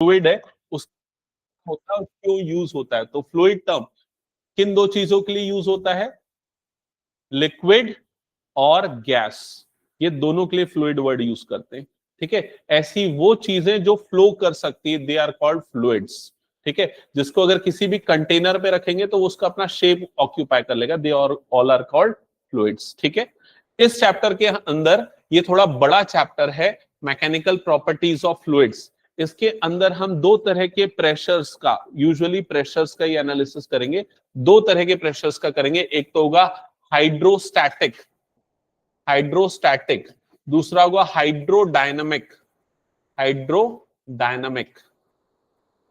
Fluid है उस होता है क्यों यूज होता है। तो फ्लूइड टर्म किन दो चीजों के लिए यूज होता है, लिक्विड और गैस, ये दोनों के लिए फ्लूइड वर्ड यूज करते हैं। ठीक है, ऐसी वो चीजें जो फ्लो कर सकती है दे आर कॉल्ड फ्लूइड्स। ठीक है, जिसको अगर किसी भी कंटेनर पे रखेंगे तो उसका अपना शेप ऑक्यूपाई कर लेगा, they all are called fluids. ठीक है, इस चैप्टर के अंदर ये थोड़ा बड़ा चैप्टर है, मैकेनिकल प्रॉपर्टीज ऑफ फ्लूइड्स। इसके अंदर हम दो तरह के प्रेशर्स का, यूजुअली प्रेशर्स का ही एनालिसिस करेंगे। दो तरह के प्रेशर्स का करेंगे, एक तो होगा हाइड्रोस्टैटिक, हाइड्रोस्टैटिक, दूसरा होगा हाइड्रोडायनामिक, हाइड्रोडायनामिक।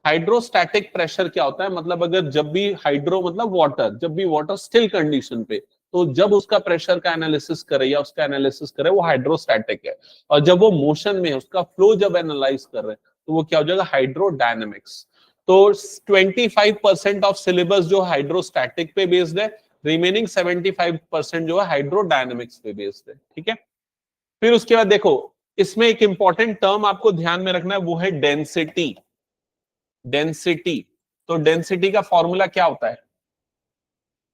हाइड्रोस्टैटिक प्रेशर क्या होता है, मतलब अगर जब भी हाइड्रो मतलब वाटर, जब भी वाटर स्टिल कंडीशन पे, तो जब उसका प्रेशर का एनालिसिस करे या उसका एनालिसिस करे वो हाइड्रोस्टैटिक है। और जब वो मोशन में उसका फ्लो जब एनालाइज कर रहे हैं तो वो क्या हो जाएगा, हाइड्रोडायनामिक्स। तो 25% ऑफ सिलेबस जो हाइड्रोस्टैटिक पे बेस्ड है, रिमेनिंग 75% जो है हाइड्रोडायनामिक्स पे बेस्ड है। ठीक है, फिर उसके बाद देखो इसमें एक इंपॉर्टेंट टर्म आपको ध्यान में रखना है, वो है डेंसिटी। डेंसिटी, तो डेंसिटी का फॉर्मूला क्या होता है,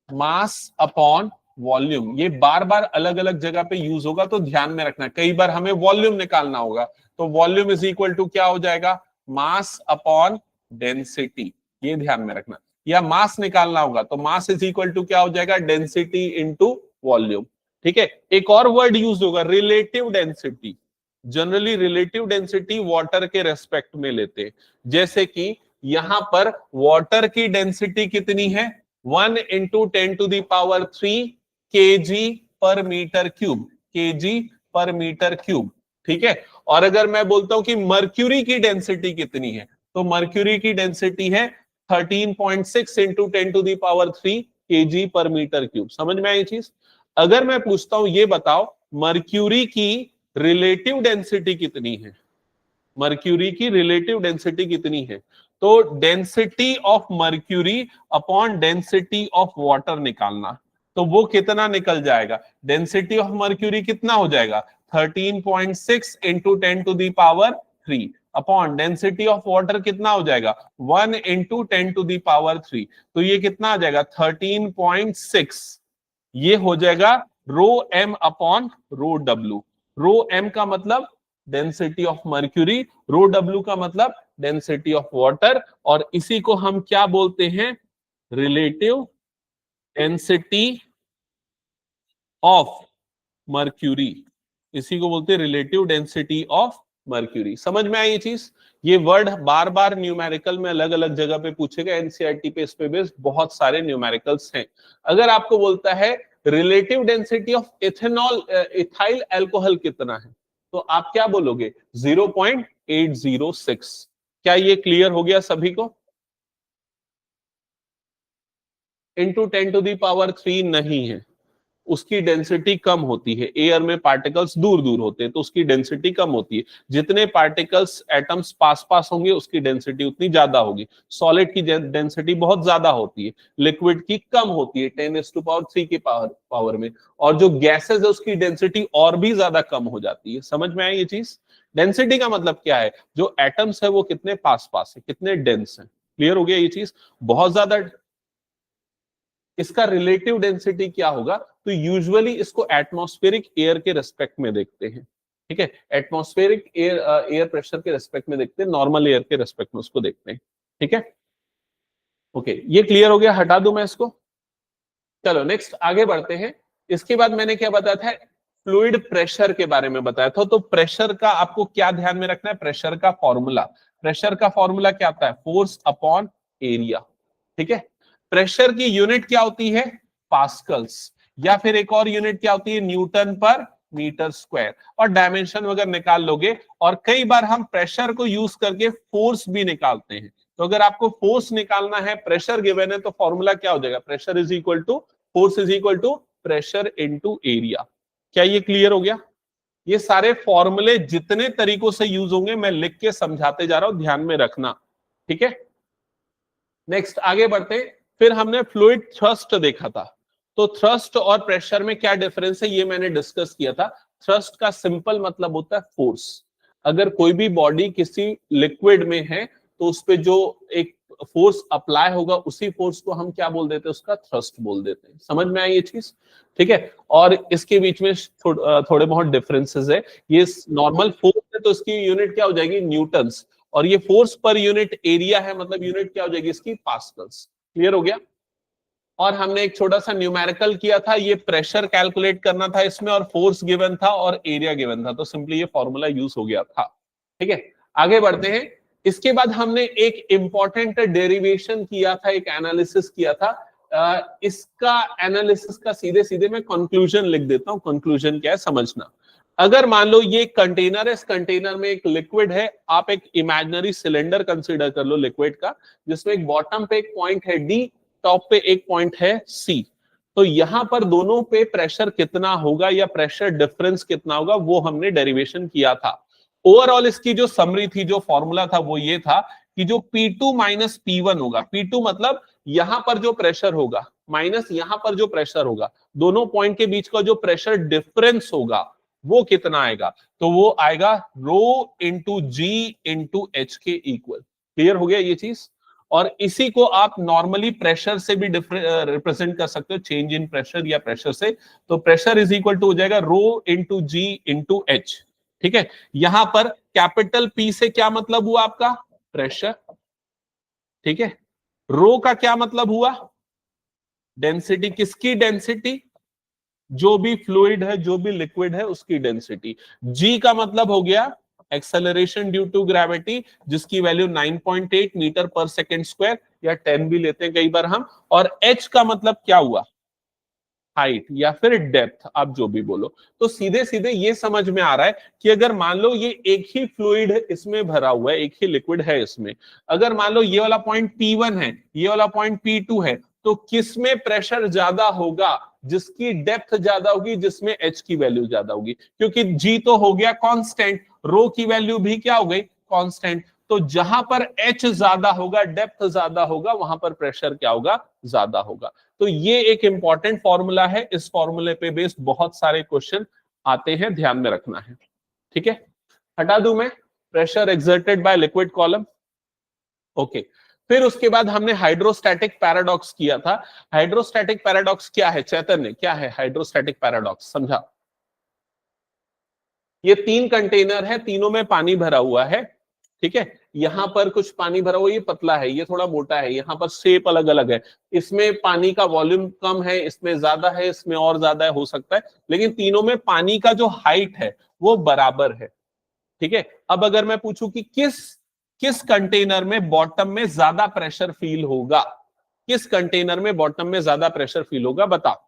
मास अपॉन वॉल्यूम। ये बार बार अलग अलग जगह पे यूज होगा तो ध्यान में रखना, कई बार हमें वॉल्यूम निकालना होगा तो वॉल्यूम इज इक्वल टू क्या हो जाएगा, मास अपॉन डेंसिटी, ये ध्यान में रखना। या मास निकालना होगा तो मास इज इक्वल टू क्या हो जाएगा, डेंसिटी इंटू वॉल्यूम। ठीक है, एक और वर्ड यूज होगा, relative density. Generally relative density water के रेस्पेक्ट में लेते हैं, जैसे कि यहां पर वाटर की डेंसिटी कितनी है, 1 इंटू 10⁻³ kg पर मीटर क्यूब, kg पर मीटर क्यूब। ठीक है, और अगर मैं बोलता हूं कि मर्क्यूरी की डेंसिटी कितनी है, तो मर्क्यूरी की डेंसिटी है 13.6 इंटू 10⁻³ kg पर मीटर क्यूब। समझ में आई चीज। अगर मैं पूछता हूं ये बताओ मर्क्यूरी की रिलेटिव डेंसिटी कितनी है, मर्क्यूरी की रिलेटिव डेंसिटी कितनी है, तो density of mercury upon density of water निकालना, तो वो कितना निकल जाएगा, डेंसिटी ऑफ मर्क्यूरी कितना हो जाएगा, 13.6 into 10⁻³ upon density of water कितना हो जाएगा, 1 इंटू 10⁻³। तो ये कितना आ जाएगा, 13.6। ये हो जाएगा रो एम अपॉन रो डब्ल्यू। रो एम का मतलब डेंसिटी ऑफ मर्क्यूरी, रो डब्ल्यू का मतलब डेंसिटी ऑफ वाटर, और इसी को हम क्या बोलते हैं, रिलेटिव डेंसिटी ऑफ मर्क्यूरी। इसी को बोलते हैं रिलेटिव डेंसिटी ऑफ मर्क्यूरी। समझ में आई ये चीज। ये वर्ड बार बार न्यूमेरिकल में अलग अलग जगह पे पूछेगा, एनसीईआरटी पे इस पे बेस्ड बहुत सारे न्यूमेरिकल्स हैं। अगर आपको बोलता है relative density of ethanol, ethyl alcohol कितना है, तो आप क्या बोलोगे, 0.806। क्या ये क्लियर हो गया सभी को। इंटू 10⁻³ नहीं है, उसकी डेंसिटी कम होती है, एयर में पार्टिकल्स दूर दूर होते हैं तो उसकी डेंसिटी कम होती है। जितने पार्टिकल्स एटम्स पास पास होंगे उसकी डेंसिटी उतनी ज्यादा होगी। सॉलिड की डेंसिटी बहुत ज्यादा होती है, लिक्विड की कम होती है 10⁻³ की पावर में, और जो गैसेस है उसकी डेंसिटी और भी ज्यादा कम हो जाती है। समझ में आई ये चीज। डेंसिटी का मतलब क्या है, जो एटम्स है वो कितने पास पास है, कितने डेंस है। क्लियर हो गया ये चीज। बहुत ज्यादा इसका रिलेटिव डेंसिटी क्या होगा, तो यूजुअली इसको एटमॉस्फेरिक एयर के रेस्पेक्ट में देखते हैं। ठीक है, एटमॉस्फेरिक एयर, एयर प्रेशर के रेस्पेक्ट में देखते हैं, नॉर्मल एयर के रेस्पेक्ट में उसको देखते हैं। ठीक है, ओके, ये क्लियर हो गया, हटा दूं मैं इसको। चलो नेक्स्ट आगे बढ़ते हैं। इसके बाद मैंने क्या बताया था, फ्लूइड प्रेशर के बारे में बताया था। तो प्रेशर का आपको क्या ध्यान में रखना है, प्रेशर का फॉर्मूला, प्रेशर का फॉर्मूला क्या आता है, फोर्स अपॉन एरिया। ठीक है, प्रेशर की यूनिट क्या होती है, पास्कल्स, या फिर एक और यूनिट क्या होती है, न्यूटन पर मीटर स्क्वायर, और डायमेंशन वगैरह निकाल लोगे। और कई बार हम प्रेशर को यूज करके फोर्स भी निकालते हैं। तो अगर आपको फोर्स निकालना है, प्रेशर गिवन है, तो फॉर्मूला क्या हो जाएगा, pressure is equal to force is equal to pressure into area. क्या ये क्लियर हो गया। ये सारे फॉर्मूले जितने तरीकों से यूज होंगे मैं लिख के समझाते जा रहा हूं, ध्यान में रखना। ठीक है, नेक्स्ट आगे बढ़ते। फिर हमने फ्लूइड थ्रस्ट देखा था। तो थ्रस्ट और प्रेशर में क्या डिफरेंस है ये मैंने डिस्कस किया था। थ्रस्ट का सिंपल मतलब होता है फोर्स। अगर कोई भी बॉडी किसी लिक्विड में है तो उस पे जो एक फोर्स अप्लाई होगा उसी फोर्स को हम क्या बोल देते हैं, उसका थ्रस्ट बोल देते हैं। समझ में आई ये चीज? ठीक है। और इसके बीच में थोड़े बहुत डिफरेंसेस है। ये नॉर्मल फोर्स है तो इसकी यूनिट क्या हो जाएगी, न्यूटन्स, और ये फोर्स पर यूनिट एरिया है, मतलब यूनिट क्या हो जाएगी इसकी, पास्कल्स। क्लियर हो गया? और हमने एक छोटा सा न्यूमेरिकल किया था, ये प्रेशर कैलकुलेट करना था इसमें, और फोर्स गिवन था और एरिया गिवन था, तो सिंपली ये फॉर्मूला यूज हो गया था। ठीक है, आगे बढ़ते हैं। इसके बाद हमने एक इंपॉर्टेंट डेरिवेशन किया था, एक एनालिसिस किया था। इसका एनालिसिस का सीधे सीधे मैं कंक्लूजन लिख देता हूं। कंक्लूजन क्या है समझना। अगर मान लो ये कंटेनर है, इस कंटेनर में एक लिक्विड है, आप एक इमेजिनरी सिलेंडर कंसीडर कर लो लिक्विड का, जिसमें एक बॉटम पे एक पॉइंट है डी, टॉप पे एक पॉइंट है सी। तो यहां पर दोनों पे प्रेशर कितना होगा या प्रेशर डिफरेंस कितना होगा, वो हमने डेरिवेशन किया था। ओवरऑल इसकी जो समरी थी, जो फॉर्मूला था, वो ये था कि जो P2 माइनस P1 होगा, P2 मतलब यहां पर जो प्रेशर होगा माइनस यहां पर जो प्रेशर होगा, दोनों पॉइंट के बीच का जो प्रेशर डिफरेंस होगा वो कितना आएगा, तो वो आएगा rho into G into H के इक्वल। क्लियर हो गया ये चीज? और इसी को आप नॉर्मली प्रेशर से भी रिप्रेजेंट कर सकते हो, चेंज इन प्रेशर या प्रेशर से। तो प्रेशर इज इक्वल टू हो जाएगा rho into G into H. ठीक है, यहां पर कैपिटल पी से क्या मतलब हुआ आपका, प्रेशर। ठीक है, रो का क्या मतलब हुआ, डेंसिटी। किसकी डेंसिटी, जो भी फ्लूइड है, जो भी लिक्विड है, उसकी डेंसिटी। जी का मतलब हो गया एक्सेलरेशन ड्यू टू ग्रेविटी, जिसकी वैल्यू 9.8 मीटर पर सेकेंड स्क्वायर, या 10 भी लेते हैं कई बार हम। और एच का मतलब क्या हुआ, हाइट या फिर डेप्थ, आप जो भी बोलो। तो सीधे सीधे ये समझ में आ रहा है कि अगर मान लो ये एक ही फ्लूइड इसमें भरा हुआ है, एक ही लिक्विड है इसमें, अगर मान लो ये वाला पॉइंट P1 है, ये वाला पॉइंट P2 है, तो किसमें प्रेशर ज्यादा होगा, जिसकी डेप्थ ज्यादा होगी, जिसमें एच की वैल्यू ज्यादा होगी। क्योंकि जी तो हो गया कांस्टेंट, रो की वैल्यू भी क्या हो गई, कांस्टेंट। तो जहां पर एच ज्यादा होगा, डेप्थ ज्यादा होगा, वहां पर प्रेशर क्या होगा, ज्यादा होगा। तो ये एक इंपॉर्टेंट फॉर्मूला है, इस फॉर्मूले पे बेस्ड बहुत सारे क्वेश्चन आते हैं, ध्यान में रखना है। ठीक है, हटा दूं मैं, pressure exerted by liquid column. Okay, फिर उसके बाद हमने हाइड्रोस्टैटिक पैराडॉक्स किया था। हाइड्रोस्टैटिक पैराडॉक्स क्या है चैतन्य, क्या है हाइड्रोस्टैटिक पैराडॉक्स, समझा? ये 3 कंटेनर है, तीनों में पानी भरा हुआ है। ठीक है, यहां पर कुछ पानी भरा हुआ, ये पतला है, ये थोड़ा मोटा है, यहां पर शेप अलग अलग है। इसमें पानी का वॉल्यूम कम है, इसमें ज्यादा है, इसमें और ज्यादा है, हो सकता है, लेकिन तीनों में पानी का जो हाइट है वो बराबर है। ठीक है, अब अगर मैं पूछूं कि किस किस कंटेनर में बॉटम में ज्यादा प्रेशर फील होगा, किस कंटेनर में बॉटम में ज्यादा प्रेशर फील होगा, बताओ।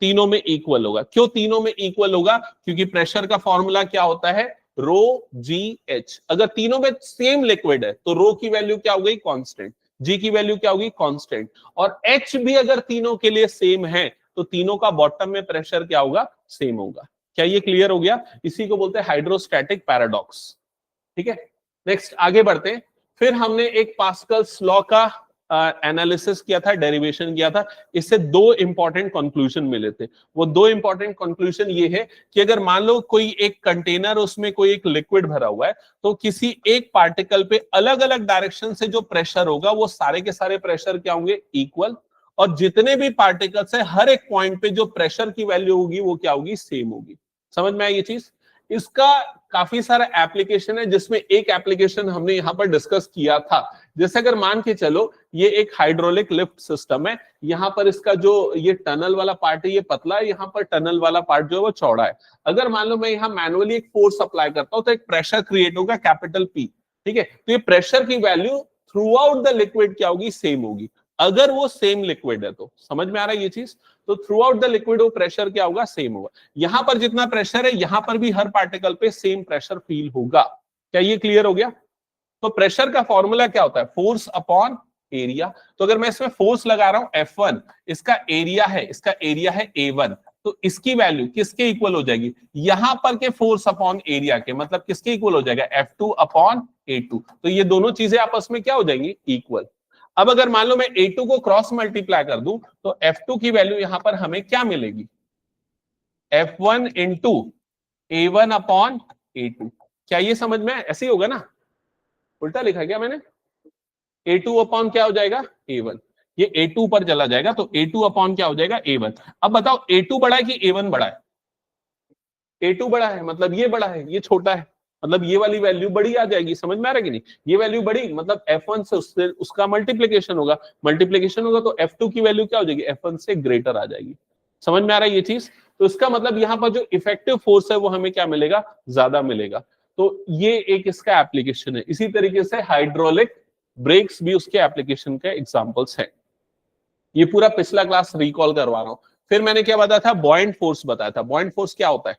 तीनों में इक्वल होगा। क्यों तीनों में इक्वल होगा, क्योंकि प्रेशर का फॉर्मूला क्या होता है, रो जी एच। अगर तीनों में सेम लिक्विड है तो रो की वैल्यू क्या हो गई, कांस्टेंट, जी की वैल्यू क्या होगी, कांस्टेंट, और एच भी अगर तीनों के लिए सेम है तो तीनों का बॉटम में प्रेशर क्या होगा, सेम होगा। क्या ये क्लियर हो गया? इसी को बोलते हैं हाइड्रोस्टैटिक पैराडॉक्स। ठीक है, नेक्स्ट आगे बढ़ते हैं। फिर हमने एक पास्कल्स लॉ का एनालिसिस किया था, डेरिवेशन किया था। इससे 2 इंपॉर्टेंट कंक्लूजन मिले थे। वो 2 इंपॉर्टेंट कंक्लूजन ये है कि अगर मान लो कोई एक कंटेनर, उसमें कोई एक लिक्विड भरा हुआ है, तो किसी एक पार्टिकल पे अलग अलग डायरेक्शन से जो प्रेशर होगा, वो सारे के सारे प्रेशर क्या होंगे, इक्वल। और जितने भी पार्टिकल्स है, हर एक पॉइंट पे जो प्रेशर की वैल्यू होगी वो क्या होगी, सेम होगी। समझ में आई ये चीज? इसका काफी सारा एप्लीकेशन है, जिसमें एक एप्लीकेशन हमने यहां पर डिस्कस किया था। जैसे अगर मान के चलो ये एक हाइड्रोलिक लिफ्ट सिस्टम है, यहां पर इसका जो ये टनल वाला पार्ट है ये पतला है, यहां पर टनल वाला पार्ट जो है वो चौड़ा है। अगर मान लो मैं यहाँ मैनुअली एक फोर्स अप्लाई करता हूं तो एक प्रेशर क्रिएट होगा, कैपिटल पी। ठीक है, तो ये प्रेशर की value through out the liquid क्या होगी, सेम होगी। अगर वो सेम लिक्विड है तो समझ में आ रहा है ये चीज? तो थ्रू आउट द लिक्विड वो प्रेशर क्या होगा, सेम होगा। यहां पर जितना प्रेशर है, यहां पर भी हर पार्टिकल पे सेम प्रेशर फील होगा। क्या ये क्लियर हो गया? तो प्रेशर का फॉर्मूला क्या होता है, फोर्स अपॉन एरिया। तो अगर मैं इसमें फोर्स लगा रहा हूं F1, इसका एरिया है A1, तो इसकी वैल्यू किसके इक्वल हो जाएगी, यहां पर के फोर्स अपॉन एरिया के, मतलब किसके इक्वल हो जाएगा, F2 अपॉन A2। तो ये दोनों चीजें आपस में क्या हो जाएंगी, इक्वल। अब अगर मान लो मैं A2 को क्रॉस मल्टीप्लाई कर दूं तो F2 की वैल्यू यहां पर हमें क्या मिलेगी, F1 into A1 upon A2। क्या ये समझ में ऐसे ही होगा ना? उल्टा लिखा क्या मैंने? A2 अपॉन क्या हो जाएगा? A1। ये A2 पर चला जाएगा तो A2 अपॉन क्या हो जाएगा? A1। अब बताओ A2 बड़ा है कि A1 बड़ा है? A2 बड़ा है, मतलब ये बड़ा है, ये छोटा है, मतलब ये वाली वैल्यू बड़ी आ जाएगी। समझ में आ रहा है कि नहीं? ये वैल्यू बड़ी मतलब F1 से उससे उसका मल्टीप्लीकेशन होगा, मल्टीप्लीकेशन होगा तो F2 की वैल्यू क्या हो जाएगी? F1 से ग्रेटर आ जाएगी। समझ में आ रहा है ये चीज? तो इसका मतलब यहाँ पर जो इफेक्टिव फोर्स है वो हमें क्या मिलेगा? ज्यादा मिलेगा। तो ये एक इसका एप्लीकेशन है। इसी तरीके से हाइड्रोलिक ब्रेक्स भी उसके एप्लीकेशन के एग्जाम्पल्स हैं। ये पूरा पिछला क्लास रिकॉल करवा रहा हूं। फिर मैंने क्या बताया था? बॉयंट फोर्स बताया था। बॉयंट फोर्स क्या होता है?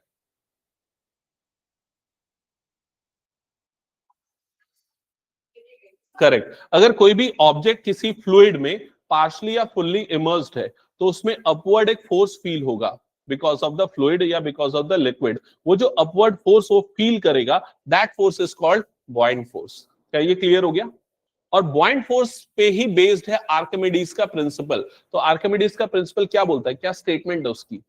करेक्ट। अगर कोई भी ऑब्जेक्ट किसी फ्लूइड में पार्शली या फुल्ली इमर्स्ड है तो उसमें अपवर्ड एक फोर्स फील होगा बिकॉज ऑफ द फ्लूइड या बिकॉज ऑफ द लिक्विड। वो जो अपवर्ड फोर्स वो फील करेगा, that force is called buoyant force. क्या ये क्लियर हो गया? और बॉयंट फोर्स पे ही बेस्ड है आर्किमिडीज का प्रिंसिपल। तो आर्किमिडीज का प्रिंसिपल क्या बोलता है? क्या स्टेटमेंट है उसकी?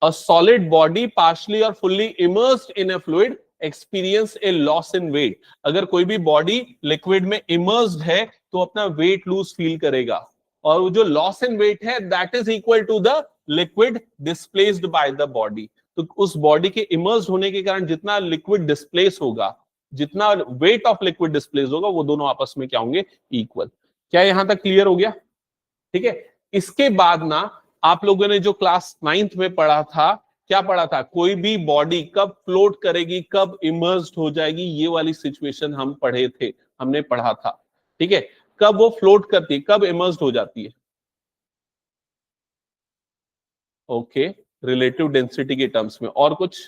A solid body partially or fully immersed in a fluid experience a loss in weight। अगर कोई भी बॉडी लिक्विड में इमर्स्ड है तो अपना वेट लूज फील करेगा, और वो जो लॉस इन वेट है that is equal to the liquid displaced by the body. तो उस बॉडी के इमर्स्ड होने के कारण जितना लिक्विड डिस्प्लेस होगा, जितना वेट ऑफ लिक्विड डिस्प्लेस होगा, वो दोनों आपस में क्या होंगे? इक्वल। क्या यहां तक क्लियर हो गया? ठीक है। इसके बाद ना आप लोगों ने जो क्लास 9th में पढ़ा था, क्या पढ़ा था? कोई भी बॉडी कब फ्लोट करेगी, कब इमर्स्ड हो जाएगी, ये वाली सिचुएशन हम पढ़े थे, हमने पढ़ा था। ठीक है। कब वो फ्लोट करती है, कब इमर्स्ड हो जाती है? ओके, रिलेटिव डेंसिटी के टर्म्स में। और कुछ?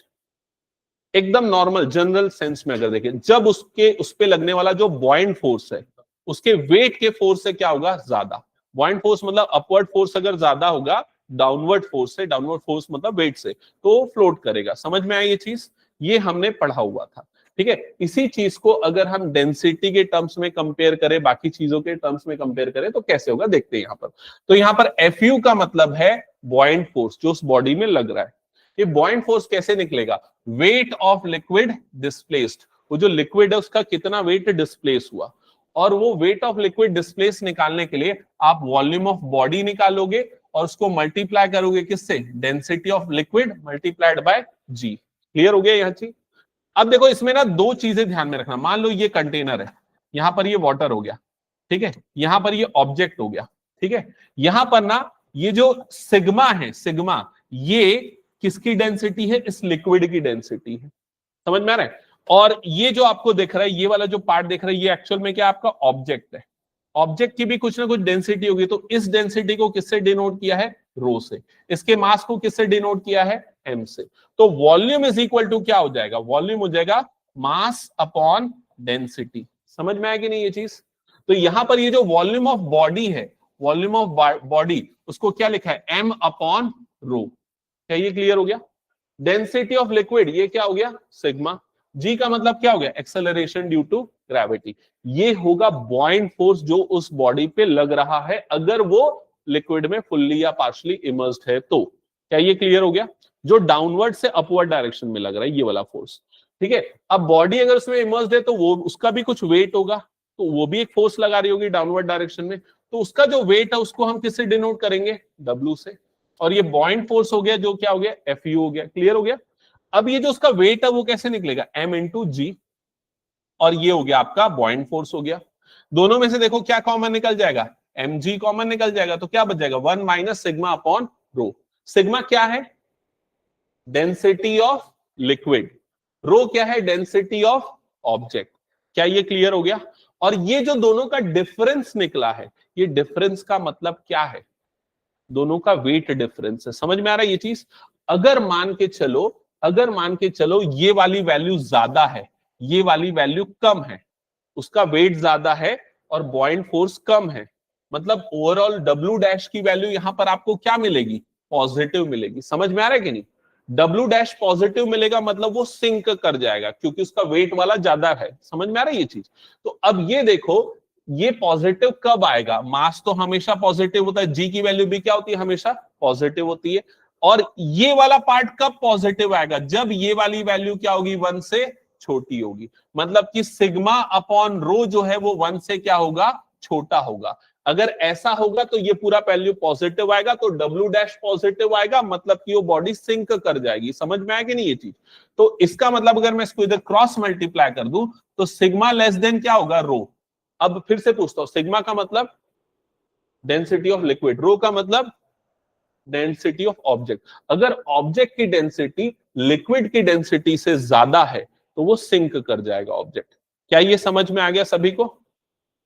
एकदम नॉर्मल जनरल सेंस में अगर देखें, जब उसके उस पे लगने वाला जो बॉयंट फोर्स है उसके वेट के फोर्स से क्या होगा? ज्यादा। बॉयंट फोर्स मतलब अपवर्ड फोर्स अगर ज्यादा होगा डाउनवर्ड फोर्स से, डाउनवर्ड फोर्स मतलब वेट से, तो फ्लोट करेगा। समझ में आई ये चीज? ये हमने पढ़ा हुआ था। ठीक है। इसी चीज को अगर हम डेंसिटी के टर्म्स में कंपेयर करें, बाकी चीजों के टर्म्स में कंपेयर करें तो कैसे होगा देखते हैं यहाँ पर। तो यहाँ पर Fu का मतलब है बॉयंट फोर्स जो उस बॉडी में लग रहा है। ये बॉयंट फोर्स कैसे निकलेगा? Weight of liquid displaced. वो जो लिक्विड है उसका कितना वेट डिस्प्लेस हुआ, और वो वेट ऑफ लिक्विड डिस्प्लेस निकालने के लिए आप वॉल्यूम ऑफ बॉडी निकालोगे और उसको मल्टीप्लाई करोगे किससे? Density of liquid multiplied by g. Clear हो गया यह चीज? अब देखो इसमें ना दो चीजें ध्यान में रखना। मान लो ये कंटेनर है, यहां पर ये वाटर हो गया, ठीक है, यहां पर ये ऑब्जेक्ट हो गया, ठीक है। यहां पर ना ये जो सिग्मा है, सिग्मा, ये किसकी डेंसिटी है? इस लिक्विड की डेंसिटी है। समझ में आ रहा है? और ये जो आपको दिख रहा है, ये वाला जो पार्ट दिख रहा है, ये एक्चुअल में क्या आपका ऑब्जेक्ट है। ऑब्जेक्ट की भी कुछ ना कुछ डेंसिटी होगी, तो इस डेंसिटी को किससे डिनोट किया है? रो से। इसके मास को किससे डिनोट किया है? एम से। तो वॉल्यूम इज इक्वल टू क्या हो जाएगा? वॉल्यूम हो जाएगा मास अपॉन डेंसिटी। समझ में आया कि नहीं ये चीज? तो यहां पर ये जो वॉल्यूम ऑफ बॉडी है, वॉल्यूम ऑफ बॉडी, उसको क्या लिखा है? M upon rho. क्या ये क्लियर हो गया? डेंसिटी ऑफ लिक्विड ये क्या हो गया? सिग्मा। जी का मतलब क्या हो गया? Acceleration due to gravity. ये होगा बॉयंट फोर्स जो उस बॉडी पे लग रहा है अगर वो लिक्विड में फुल्ली या पार्शली इमर्स्ड है तो। क्या ये क्लियर हो गया? जो डाउनवर्ड से अपवर्ड डायरेक्शन में लग रहा है ये वाला फोर्स। ठीक है। अब बॉडी अगर उसमें इमर्स्ड है तो वो उसका भी कुछ वेट होगा, तो वो भी एक फोर्स लगा रही होगी डाउनवर्ड डायरेक्शन में। तो उसका जो वेट है उसको हम किससे डिनोट करेंगे? डब्ल्यू से। और ये बॉयंट फोर्स हो गया जो क्या हो गया? Fu हो गया। क्लियर हो गया? अब ये जो उसका वेट है वो कैसे निकलेगा? m इंटू जी, और ये हो गया आपका बॉयंट फोर्स हो गया। दोनों में से देखो क्या कॉमन निकल जाएगा? mg कॉमन निकल जाएगा, तो क्या बच जाएगा? 1 minus sigma upon rho. Sigma क्या है? Density of liquid. रो क्या है? Density of object. क्या ये क्लियर हो गया? और ये जो दोनों का डिफरेंस निकला है, ये डिफरेंस का मतलब क्या है? दोनों का वेट डिफरेंस है। समझ में आ रहा है ये चीज? अगर मान के चलो, अगर मान के चलो ये वाली वैल्यू ज्यादा है, ये वाली वैल्यू कम है, उसका वेट ज्यादा है और बॉयंट फोर्स कम है, मतलब ओवरऑल डब्ल्यू डैश की वैल्यू यहां पर आपको क्या मिलेगी? पॉजिटिव मिलेगी। समझ में आ रहा है कि नहीं? डब्ल्यू डैश पॉजिटिव मिलेगा मतलब वो सिंक कर जाएगा क्योंकि उसका वेट वाला ज्यादा है। समझ में आ रहा है ये चीज? तो अब ये देखो, ये पॉजिटिव कब आएगा? मास तो हमेशा पॉजिटिव होता है, जी की वैल्यू भी क्या होती है? हमेशा पॉजिटिव होती है। और ये वाला पार्ट कब पॉजिटिव आएगा? जब ये वाली वैल्यू क्या होगी? 1 से छोटी होगी। मतलब कि सिग्मा अपॉन रो जो है वो 1 से क्या होगा, छोटा होगा। अगर ऐसा होगा तो ये पूरा वैल्यू पॉजिटिव आएगा, तो डब्ल्यू डैश पॉजिटिव आएगा, मतलब कि वो बॉडी सिंक कर जाएगी। समझ में आएगी नहीं ये चीज? तो इसका मतलब अगर मैं इसको इधर क्रॉस मल्टीप्लाई कर दूं तो सिग्मा लेस देन क्या होगा, रो। अब फिर से पूछता हूं, सिग्मा का मतलब डेंसिटी ऑफ लिक्विड, रो का मतलब डेंसिटी ऑफ ऑब्जेक्ट। अगर ऑब्जेक्ट की डेंसिटी लिक्विड की डेंसिटी से ज्यादा है तो वो सिंक कर जाएगा ऑब्जेक्ट। क्या ये समझ में आ गया सभी को?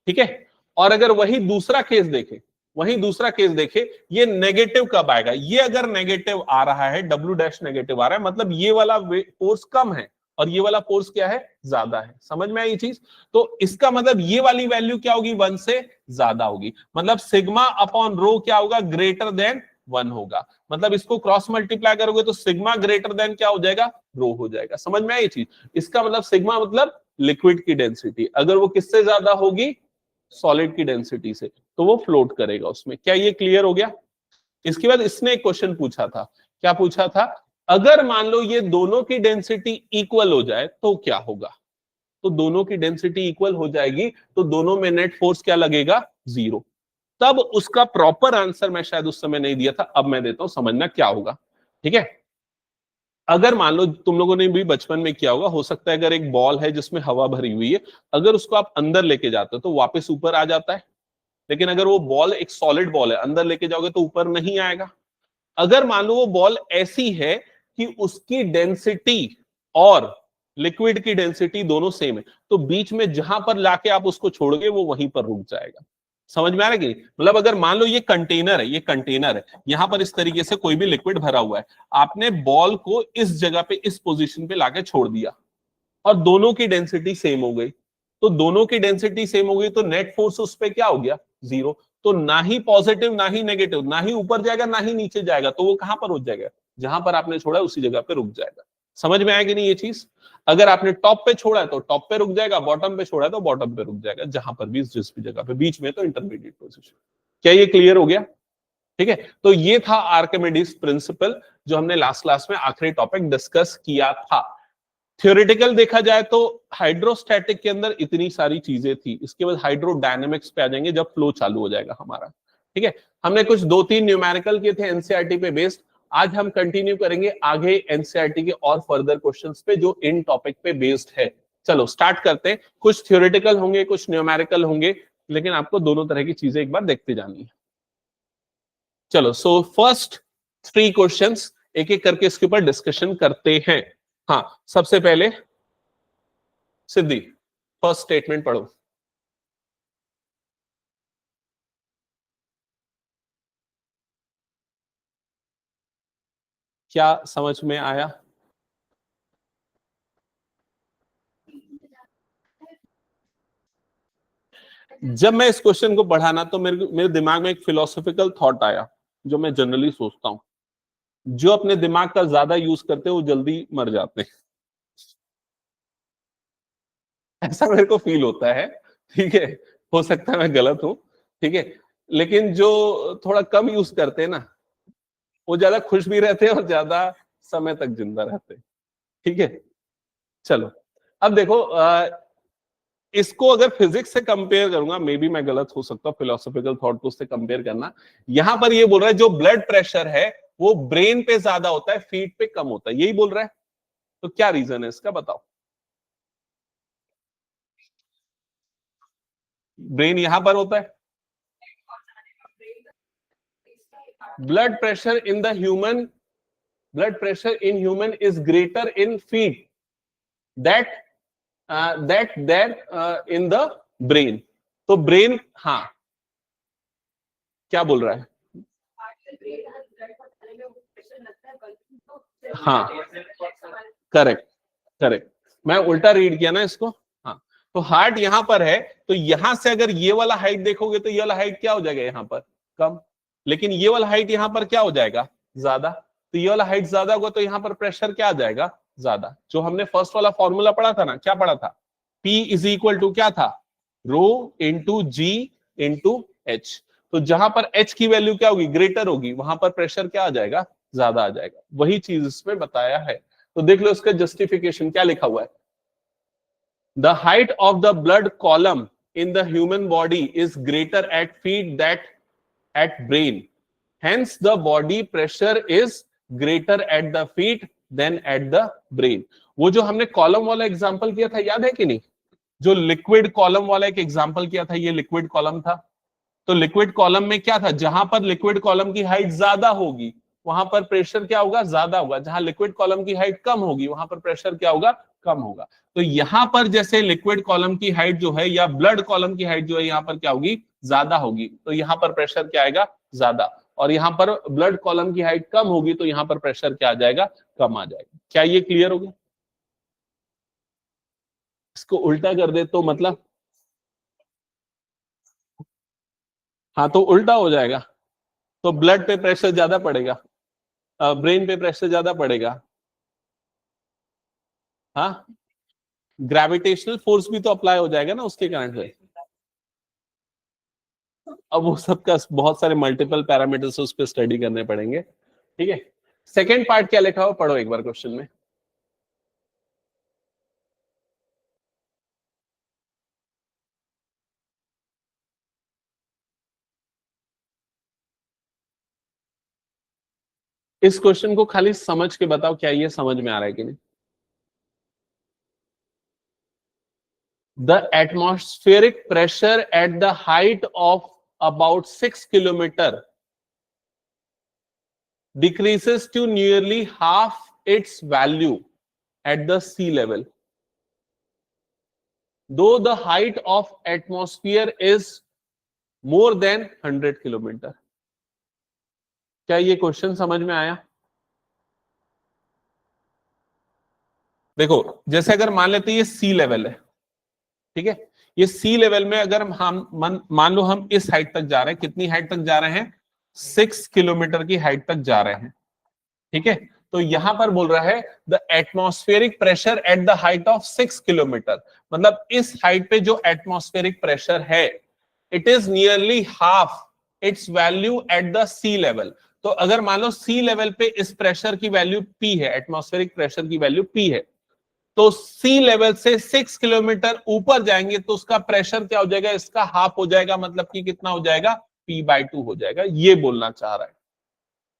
ठीक है। और अगर वही दूसरा केस देखें, वही दूसरा केस देखे, ये नेगेटिव कब आएगा? ये अगर नेगेटिव आ रहा है, डब्ल्यू डैश नेगेटिव आ रहा है, मतलब ये वाला फोर्स कम है और ये वाला फोर्स क्या है, ज्यादा है। समझ में आई ये चीज? तो इसका मतलब ये वाली वैल्यू क्या होगी, 1 से ज्यादा होगी। मतलब सिग्मा अपॉन रो क्या होगा, ग्रेटर देन 1 होगा। मतलब इसको क्रॉस मल्टीप्लाई करोगे तो सिग्मा ग्रेटर देन क्या हो जाएगा, रो हो जाएगा। समझ में आई ये चीज? इसका मतलब सिग्मा मतलब लिक्विड की डेंसिटी, अगर वो किससे ज्यादा होगी, सॉलिड की डेंसिटी से, तो वो फ्लोट करेगा उसमें। क्या ये क्लियर हो गया? इसके बाद इसने एक क्वेश्चन पूछा था, क्या पूछा था, अगर मान लो ये दोनों की डेंसिटी इक्वल हो जाए तो क्या होगा? तो दोनों की डेंसिटी इक्वल हो जाएगी तो दोनों में नेट फोर्स क्या लगेगा, 0। तब उसका प्रॉपर आंसर मैं शायद उस समय नहीं दिया था, अब मैं देता हूं, समझना क्या होगा। ठीक है। अगर मान लो तुम लोगों ने भी बचपन में किया होगा, हो सकता है अगर एक बॉल है जिसमें हवा भरी हुई है, अगर उसको आप अंदर लेके जाते हो तो वापस ऊपर आ जाता है। लेकिन अगर वो बॉल एक सॉलिड बॉल है, अंदर लेके जाओगे तो ऊपर नहीं आएगा। अगर मान लो वो बॉल ऐसी है कि उसकी डेंसिटी और लिक्विड की डेंसिटी दोनों सेम है, तो बीच में जहां पर लाके आप उसको छोड़ोगे वो वहीं पर रुक जाएगा। समझ में आ रहा है कि नहीं? मतलब अगर मान लो ये कंटेनर है, ये कंटेनर है, यहां पर इस तरीके से कोई भी लिक्विड भरा हुआ है, आपने बॉल को इस जगह पे, इस पोजीशन पे लाके छोड़ दिया और दोनों की डेंसिटी सेम हो गई। तो दोनों की डेंसिटी सेम हो गई तो नेट फोर्स उस पर क्या हो गया, 0। तो ना ही पॉजिटिव ना ही नेगेटिव, ना ही ऊपर जाएगा ना ही नीचे जाएगा, तो वो कहां पर रुक जाएगा, जहां पर आपने छोड़ा है उसी जगह पे रुक जाएगा। समझ में आएगी नहीं ये चीज? अगर आपने टॉप पे छोड़ा है तो टॉप पे रुक जाएगा, बॉटम पे छोड़ा है तो बॉटम पे रुक जाएगा, जहां पर भी, जिस भी जगह पे, बीच में तो इंटरमीडिएट पोजीशन। क्या ये क्लियर हो गया? ठीक है। तो ये था आर्किमिडीज प्रिंसिपल, जो हमने लास्ट क्लास में आखिरी टॉपिक डिस्कस किया था। थ्योरेटिकल देखा जाए तो हाइड्रोस्टैटिक के अंदर इतनी सारी चीजें थी, इसके बाद हाइड्रोडायनेमिक्स पे आ जाएंगे जब फ्लो चालू हो जाएगा हमारा। ठीक है। हमने कुछ 2-3 न्यूमेरिकल किए थे एनसीईआरटी पे बेस्ड। आज हम कंटिन्यू करेंगे आगे एनसीईआरटी के और फर्दर क्वेश्चंस पे जो इन टॉपिक पे बेस्ड है। चलो स्टार्ट करते हैं। कुछ थ्योरेटिकल होंगे, कुछ न्यूमेरिकल होंगे, लेकिन आपको दोनों तरह की चीजें एक बार देखते जानी है। चलो, सो फर्स्ट 3 क्वेश्चंस एक एक करके इसके ऊपर डिस्कशन करते हैं। हाँ, सबसे पहले सिद्धि, फर्स्ट स्टेटमेंट पढ़ो। क्या समझ में आया? जब मैं इस क्वेश्चन को पढ़ा ना तो मेरे दिमाग में एक फिलोसॉफिकल थॉट आया, जो मैं जनरली सोचता हूं, जो अपने दिमाग का ज्यादा यूज करते हैं वो जल्दी मर जाते हैं। ऐसा मेरे को फील होता है। ठीक है, हो सकता है मैं गलत हूं। ठीक है, लेकिन जो थोड़ा कम यूज करते हैं ना, वो ज्यादा खुश भी रहते हैं और ज्यादा समय तक जिंदा रहते हैं। ठीक है। चलो, अब देखो, इसको अगर फिजिक्स से कंपेयर करूंगा, मे बी मैं गलत हो सकता हूं, फिलोसॉफिकल थॉट को उससे कंपेयर करना। यहां पर ये बोल रहा है जो ब्लड प्रेशर है वो ब्रेन पे ज्यादा होता है, फीट पे कम होता है, यही बोल रहा है। तो क्या रीजन है इसका, बताओ। ब्रेन यहां पर होता है, blood pressure in the human, blood pressure in human is greater in feet that that in the brain. तो ब्रेन, हाँ, क्या बोल रहा है? हाँ, करेक्ट, करेक्ट। मैं उल्टा रीड किया ना इसको। हाँ, तो हार्ट यहां पर है, तो यहां से अगर ये वाला हाइट देखोगे तो ये वाला हाइट क्या हो जाएगा, यहां पर कम, लेकिन ये वाला हाइट यहां पर क्या हो जाएगा, ज्यादा। तो ये वाला हाइट ज्यादा होगा तो यहां पर प्रेशर क्या आ जाएगा, ज्यादा। जो हमने फर्स्ट वाला फॉर्मूला पढ़ा था ना, क्या पढ़ा था, P इज इक्वल टू क्या था, rho into G into H. तो जहां पर एच की वैल्यू क्या होगी, ग्रेटर होगी, वहां पर प्रेशर क्या आ जाएगा, ज्यादा आ जाएगा। वही चीज इसमें बताया है। तो देख लो इसका जस्टिफिकेशन क्या लिखा हुआ है, the height of the blood column in the human body is greater at feet that at brain. Hence, the body pressure is greater at the feet than at the brain. वो जो हमने column वाला example किया था, याद है कि नहीं? जो लिक्विड कॉलम वाला एक एग्जांपल किया था, ये लिक्विड कॉलम था। तो लिक्विड कॉलम में क्या था? जहां पर लिक्विड कॉलम की हाइट ज्यादा होगी वहां पर प्रेशर क्या होगा? ज्यादा होगा। जहां लिक्विड कॉलम की हाइट कम होगी वहां पर प्रेशर क्या होगा? कम होगा। तो यहां पर जैसे लिक्विड कॉलम की हाइट जो है या ब्लड कॉलम की हाइट जो है यहां पर क्या होगी? ज्यादा होगी। तो यहां पर प्रेशर क्या आएगा? ज्यादा। और यहां पर ब्लड कॉलम की हाइट कम होगी तो यहां पर प्रेशर क्या आ जाएगा? कम आ जाएगा। क्या ये क्लियर हो गया? इसको उल्टा कर दे तो मतलब, हाँ तो उल्टा हो जाएगा। तो ब्लड पे प्रेशर ज्यादा पड़ेगा, ब्रेन पे प्रेशर ज्यादा पड़ेगा। हाँ, ग्रेविटेशनल फोर्स भी तो अप्लाई हो जाएगा ना उसके कारण से। अब वो सबका बहुत सारे मल्टीपल पैरामीटर्स उस पर स्टडी करने पड़ेंगे। ठीक है, सेकेंड पार्ट क्या लिखा हो पढ़ो एक बार क्वेश्चन में। इस क्वेश्चन को खाली समझ के बताओ, क्या ये समझ में आ रहा है कि नहीं? The atmospheric pressure at the height of about 6 kilometer decreases to nearly half its value at the sea level, though the height of atmosphere is more than 100 kilometer. क्या ये क्वेश्चन समझ में आया? देखो, जैसे अगर मान लेते हैं ये सी लेवल है, ठीक है, ये सी लेवल में अगर हम मान लो हम इस हाइट तक जा रहे हैं, कितनी हाइट तक जा रहे हैं? 6 किलोमीटर की हाइट तक जा रहे हैं। ठीक है, तो यहां पर बोल रहा है the atmospheric pressure at the height of 6 kilometre, मतलब इस हाइट पे जो एटमॉस्फेरिक प्रेशर है it is nearly half its value at the sea level. तो अगर मान लो सी लेवल पे इस प्रेशर की वैल्यू पी है, एटमॉस्फेरिक प्रेशर की वैल्यू पी है, तो सी लेवल से 6 किलोमीटर ऊपर जाएंगे तो उसका प्रेशर क्या हो जाएगा? इसका हाफ हो जाएगा, मतलब कि कितना हो जाएगा? P/2 हो जाएगा। ये बोलना चाह रहा है।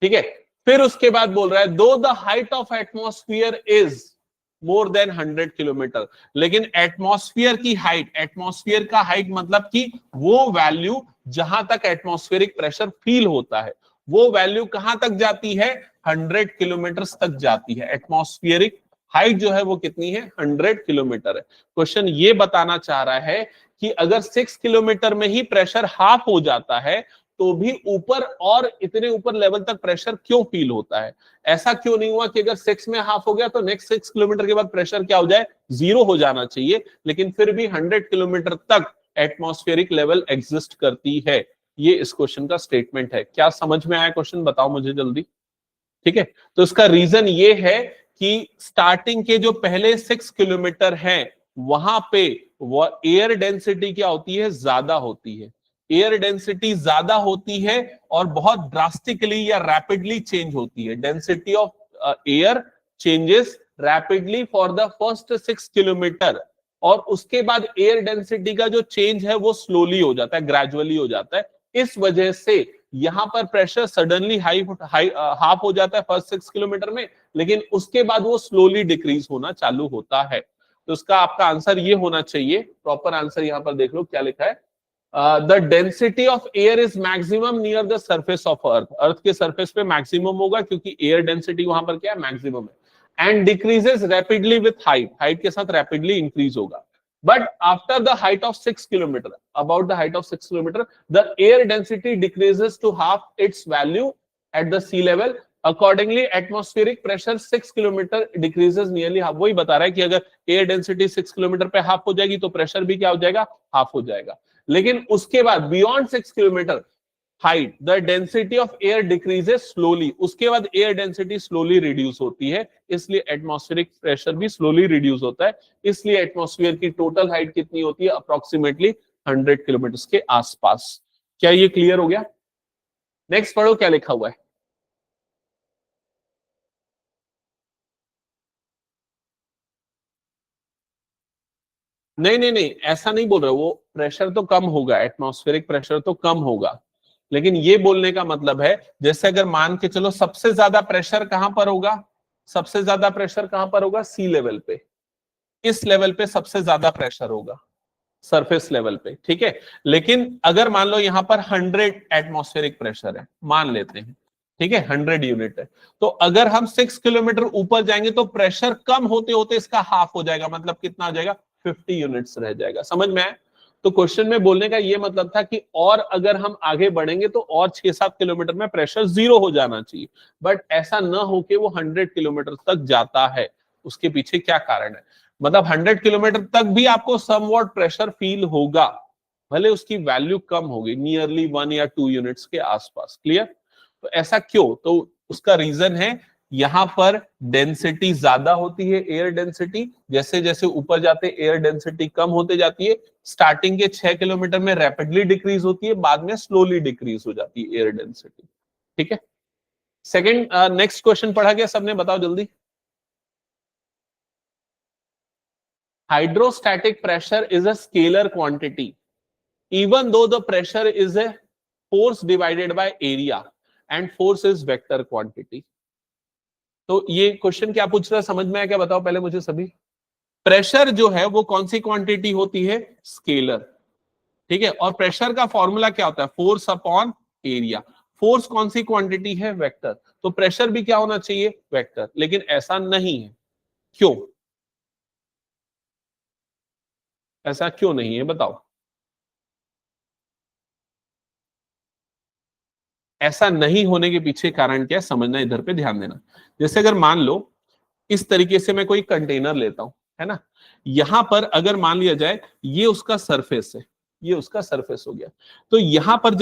ठीक है, फिर उसके बाद बोल रहा है दो the height of atmosphere is more than 100 kilometre, लेकिन एटमॉस्फियर की हाइट, एटमॉस्फियर का हाइट मतलब कि वो वैल्यू जहां तक एटमॉस्फेरिक प्रेशर फील होता है वो वैल्यू कहां तक जाती है? 100 किलोमीटर तक जाती है। एटमॉस्फियरिक हाइट जो है वो कितनी है? 100 किलोमीटर है। क्वेश्चन ये बताना चाह रहा है कि अगर 6 किलोमीटर में ही प्रेशर हाफ हो जाता है तो भी ऊपर और इतने ऊपर लेवल तक प्रेशर क्यों फील होता है? ऐसा क्यों नहीं हुआ कि अगर 6 में हाफ हो गया तो नेक्स्ट 6 किलोमीटर के बाद प्रेशर क्या हो जाए? 0 हो जाना चाहिए, लेकिन फिर भी 100 किलोमीटर तक एटमॉस्फेरिक लेवल एग्जिस्ट करती है। ये इस क्वेश्चन का स्टेटमेंट है। क्या समझ में आया क्वेश्चन? बताओ मुझे जल्दी। ठीक है, तो इसका रीजन ये है कि स्टार्टिंग के जो पहले 6 किलोमीटर हैं वहां पे वो एयर डेंसिटी क्या होती है? ज्यादा होती है। एयर डेंसिटी ज्यादा होती है और बहुत ड्रास्टिकली या रैपिडली चेंज होती है। Density of air changes rapidly for the first 6 kilometre, और उसके बाद एयर डेंसिटी का जो चेंज है वो स्लोली हो जाता है, ग्रेजुअली हो जाता है। इस वजह से यहां पर प्रेशर सडनली हाफ हो जाता है फर्स्ट 6 किलोमीटर में, लेकिन उसके बाद वो स्लोली डिक्रीज होना चालू होता है। तो इसका आपका आंसर ये होना चाहिए, प्रॉपर आंसर यहां पर देख लो क्या लिखा है। The density of air is maximum near the surface of earth, earth के सरफेस पे मैक्सिमम होगा क्योंकि एयर डेंसिटी वहां पर क्या है? मैक्सिमम है। And decreases rapidly with height, height के साथ रैपिडली इंक्रीज होगा। But after the height of 6 kilometer, about the height of 6 kilometer, the air density decreases to half its value at the sea level. Accordingly, atmospheric pressure 6 kilometre decreases nearly half. वही बता रहा है कि अगर air density 6 kilometre पे half हो जाएगी तो प्रेशर भी क्या हो जाएगा? हाफ हो जाएगा। लेकिन उसके बाद beyond 6 kilometre height the density of air decreases slowly, उसके बाद एयर डेंसिटी स्लोली रिड्यूस होती है, इसलिए एटमॉस्फेरिक प्रेशर भी स्लोली रिड्यूस होता है। इसलिए एटमॉस्फेयर की टोटल हाइट कितनी होती है? अप्रोक्सीमेटली 100 किलोमीटर के आसपास। क्या ये क्लियर हो गया? नेक्स्ट पढ़ो क्या लिखा हुआ है। नहीं नहीं नहीं, ऐसा नहीं बोल रहे, वो प्रेशर तो कम होगा, एटमॉस्फेरिक प्रेशर तो कम होगा, लेकिन ये बोलने का मतलब है जैसे अगर मान के चलो सबसे ज्यादा प्रेशर कहां पर होगा, सबसे ज्यादा प्रेशर कहां पर होगा, सी लेवल पे, इस लेवल पे सबसे ज्यादा प्रेशर होगा, सरफेस लेवल पे, ठीक है। लेकिन अगर मान लो यहां पर 100 एटमॉस्फेरिक प्रेशर है, मान लेते हैं, ठीक है, 100 यूनिट है, तो अगर हम 6 किलोमीटर ऊपर जाएंगे तो प्रेशर कम होते होते इसका हाफ हो जाएगा, मतलब कितना हो जाएगा, 50 यूनिट्स रह जाएगा, समझ में आया। तो क्वेश्चन में बोलने का ये मतलब था कि और अगर हम आगे बढ़ेंगे तो और 6-7 किलोमीटर में प्रेशर जीरो हो जाना चाहिए, बट ऐसा ना हो कि वो 100 किलोमीटर तक जाता है, उसके पीछे क्या कारण है, मतलब 100 किलोमीटर तक भी आपको समवॉट प्रेशर फील होगा, भले उसकी वैल्यू कम होगी, नियरली 1 या 2 यूनिट्स के आसपास, क्लियर। तो ऐसा क्यों, तो उसका रीजन है यहां पर डेंसिटी ज्यादा होती है, एयर डेंसिटी, जैसे जैसे ऊपर जाते एयर डेंसिटी कम होते जाती है, स्टार्टिंग के 6 किलोमीटर में रैपिडली डिक्रीज होती है, बाद में स्लोली डिक्रीज हो जाती है एयर डेंसिटी, ठीक है। सेकंड, नेक्स्ट क्वेश्चन पढ़ा गया सबने, बताओ जल्दी। Hydrostatic pressure is a scalar quantity. Even though the pressure is a force divided by area and force is vector quantity. तो ये क्वेश्चन क्या पूछ रहा है, समझ में आया क्या, बताओ पहले मुझे सभी। प्रेशर जो है वो कौन सी क्वांटिटी होती है, स्केलर, ठीक है, और प्रेशर का फॉर्मूला क्या होता है, फोर्स अपॉन एरिया, फोर्स कौन सी क्वांटिटी है, वेक्टर, तो प्रेशर भी क्या होना चाहिए, वेक्टर, लेकिन ऐसा नहीं है, क्यों, ऐसा क्यों नहीं है बताओ। ऐसा नहीं होने के पीछे कारण क्या है समझना, इधर पे ध्यान देना। जैसे अगर मान लो इस तरीके से मैं कोई कंटेनर लेता हूं, है ना, यहां पर अगर मान लिया जाए ये उसका सरफेस है, ये उसका सरफेस हो गया, तो यहां पर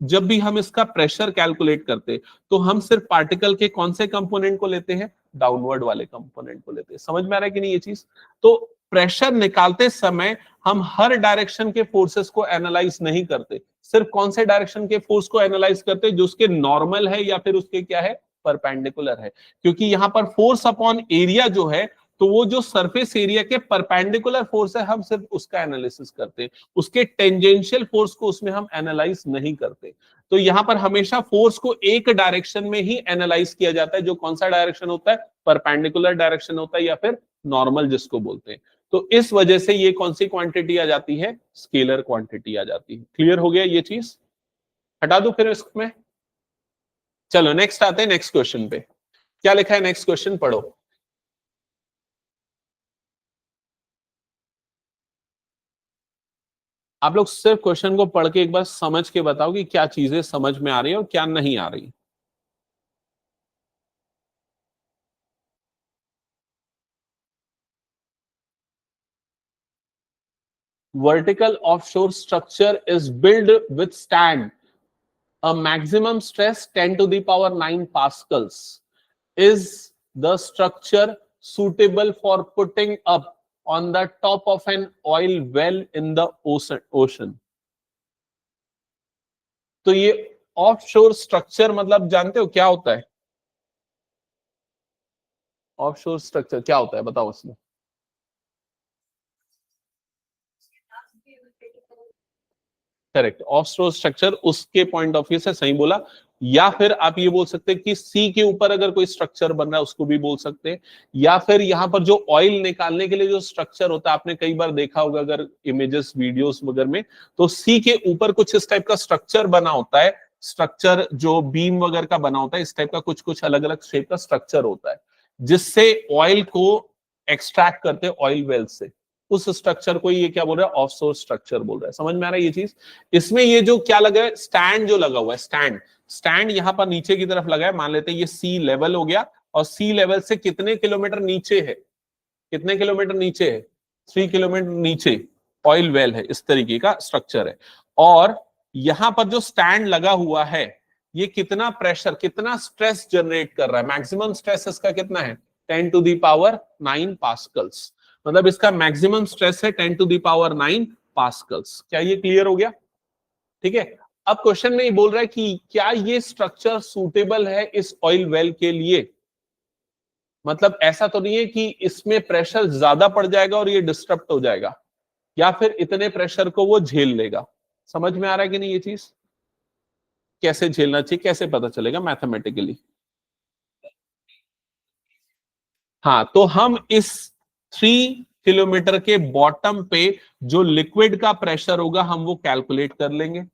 जब भी हम इसका प्रेशर कैलकुलेट करते तो हम सिर्फ पार्टिकल के कौन से कंपोनेंट को लेते हैं, डाउनवर्ड वाले कंपोनेंट को लेते हैं, समझ में आ रहा है कि नहीं ये चीज। तो प्रेशर निकालते समय हम हर डायरेक्शन के फोर्सेस को एनालाइज नहीं करते, सिर्फ कौन से डायरेक्शन के फोर्स को एनालाइज करते हैं, जो उसके नॉर्मल है या फिर उसके क्या है, परपेंडिकुलर है, क्योंकि यहां पर फोर्स अपॉन एरिया जो है, तो वो जो सरफेस एरिया के परपेंडिकुलर फोर्स है हम सिर्फ उसका एनालिसिस करते हैं, उसके टेंजेंशियल फोर्स को उसमें हम एनालाइज नहीं करते। तो यहां पर हमेशा फोर्स को एक डायरेक्शन में ही एनालाइज किया जाता है, जो कौन सा डायरेक्शन होता है, परपेंडिकुलर डायरेक्शन होता है या फिर नॉर्मल जिसको बोलते हैं। तो इस वजह से ये कौन सी क्वांटिटी आ जाती है, स्केलर क्वांटिटी आ जाती है। क्लियर हो गया ये चीज, हटा दो फिर इसमें। चलो नेक्स्ट आते हैं, नेक्स्ट क्वेश्चन पे क्या लिखा है, नेक्स्ट क्वेश्चन पढ़ो। आप लोग सिर्फ क्वेश्चन को पढ़ के एक बार समझ के बताओ कि क्या चीजें समझ में आ रही है और क्या नहीं आ रही। Vertical offshore structure is built withstand a maximum stress 10 to the power 9 pascals. Is the structure suitable for putting up on the top of an oil well in the ocean? तो ये ऑफशोर स्ट्रक्चर मतलब जानते हो क्या होता है, offshore structure क्या होता है बताओ उसमें। करेक्ट, ऑफशोर स्ट्रक्चर उसके पॉइंट ऑफ व्यू से सही बोला, या फिर आप ये बोल सकते हैं कि सी के ऊपर अगर कोई स्ट्रक्चर बन रहा है उसको भी बोल सकते हैं, या फिर यहाँ पर जो ऑयल निकालने के लिए जो स्ट्रक्चर होता है, आपने कई बार देखा होगा अगर इमेजेस वीडियोस वगैरह में, तो सी के ऊपर कुछ इस टाइप का स्ट्रक्चर बना होता है, स्ट्रक्चर जो बीम वगैरह का बना होता है, इस टाइप का कुछ कुछ अलग अलग शेप का स्ट्रक्चर होता है, जिससे ऑयल को एक्सट्रैक्ट करते हैं ऑयल वेल से, उस स्ट्रक्चर को ये क्या बोल रहा है, ऑफशोर स्ट्रक्चर बोल रहा है, समझ में आ रहा है ये चीज। इसमें ये जो क्या लगा है, स्टैंड जो लगा हुआ है, स्टैंड स्टैंड यहाँ पर नीचे की तरफ लगा है, मान लेते हैं ये सी लेवल हो गया, और सी लेवल से कितने किलोमीटर नीचे है, कितने किलोमीटर नीचे है, 3 किलोमीटर नीचे ऑयल वेल है, इस तरीके का स्ट्रक्चर है। और यहां पर जो स्टैंड लगा हुआ है, ये कितना प्रेशर, कितना स्ट्रेस जनरेट कर रहा है, मैक्सिमम स्ट्रेस इसका कितना है, 10 टू दी पावर 9 पास्कल्स, मतलब इसका मैक्सिमम स्ट्रेस है 10 टू दी पावर 9 पास्कल्स। क्या ये क्लियर हो गया, ठीक है। अब क्वेश्चन में ये बोल रहा है कि क्या ये स्ट्रक्चर सूटेबल है इस ऑयल वेल के लिए, मतलब ऐसा तो नहीं है कि इसमें प्रेशर ज्यादा पड़ जाएगा और ये डिस्टर्ब हो जाएगा, या फिर इतने प्रेशर को वो झेल लेगा। समझ में आ रहा है कि नहीं ये चीज? कैसे झेलना चाहिए, कैसे पता चलेगा मैथमेटिकली? हाँ, तो हम इस 3 किलोमीटर के बॉटम पे जो लिक्विड का प्रेशर होगा हम वो कैलकुलेट कर लेंगे।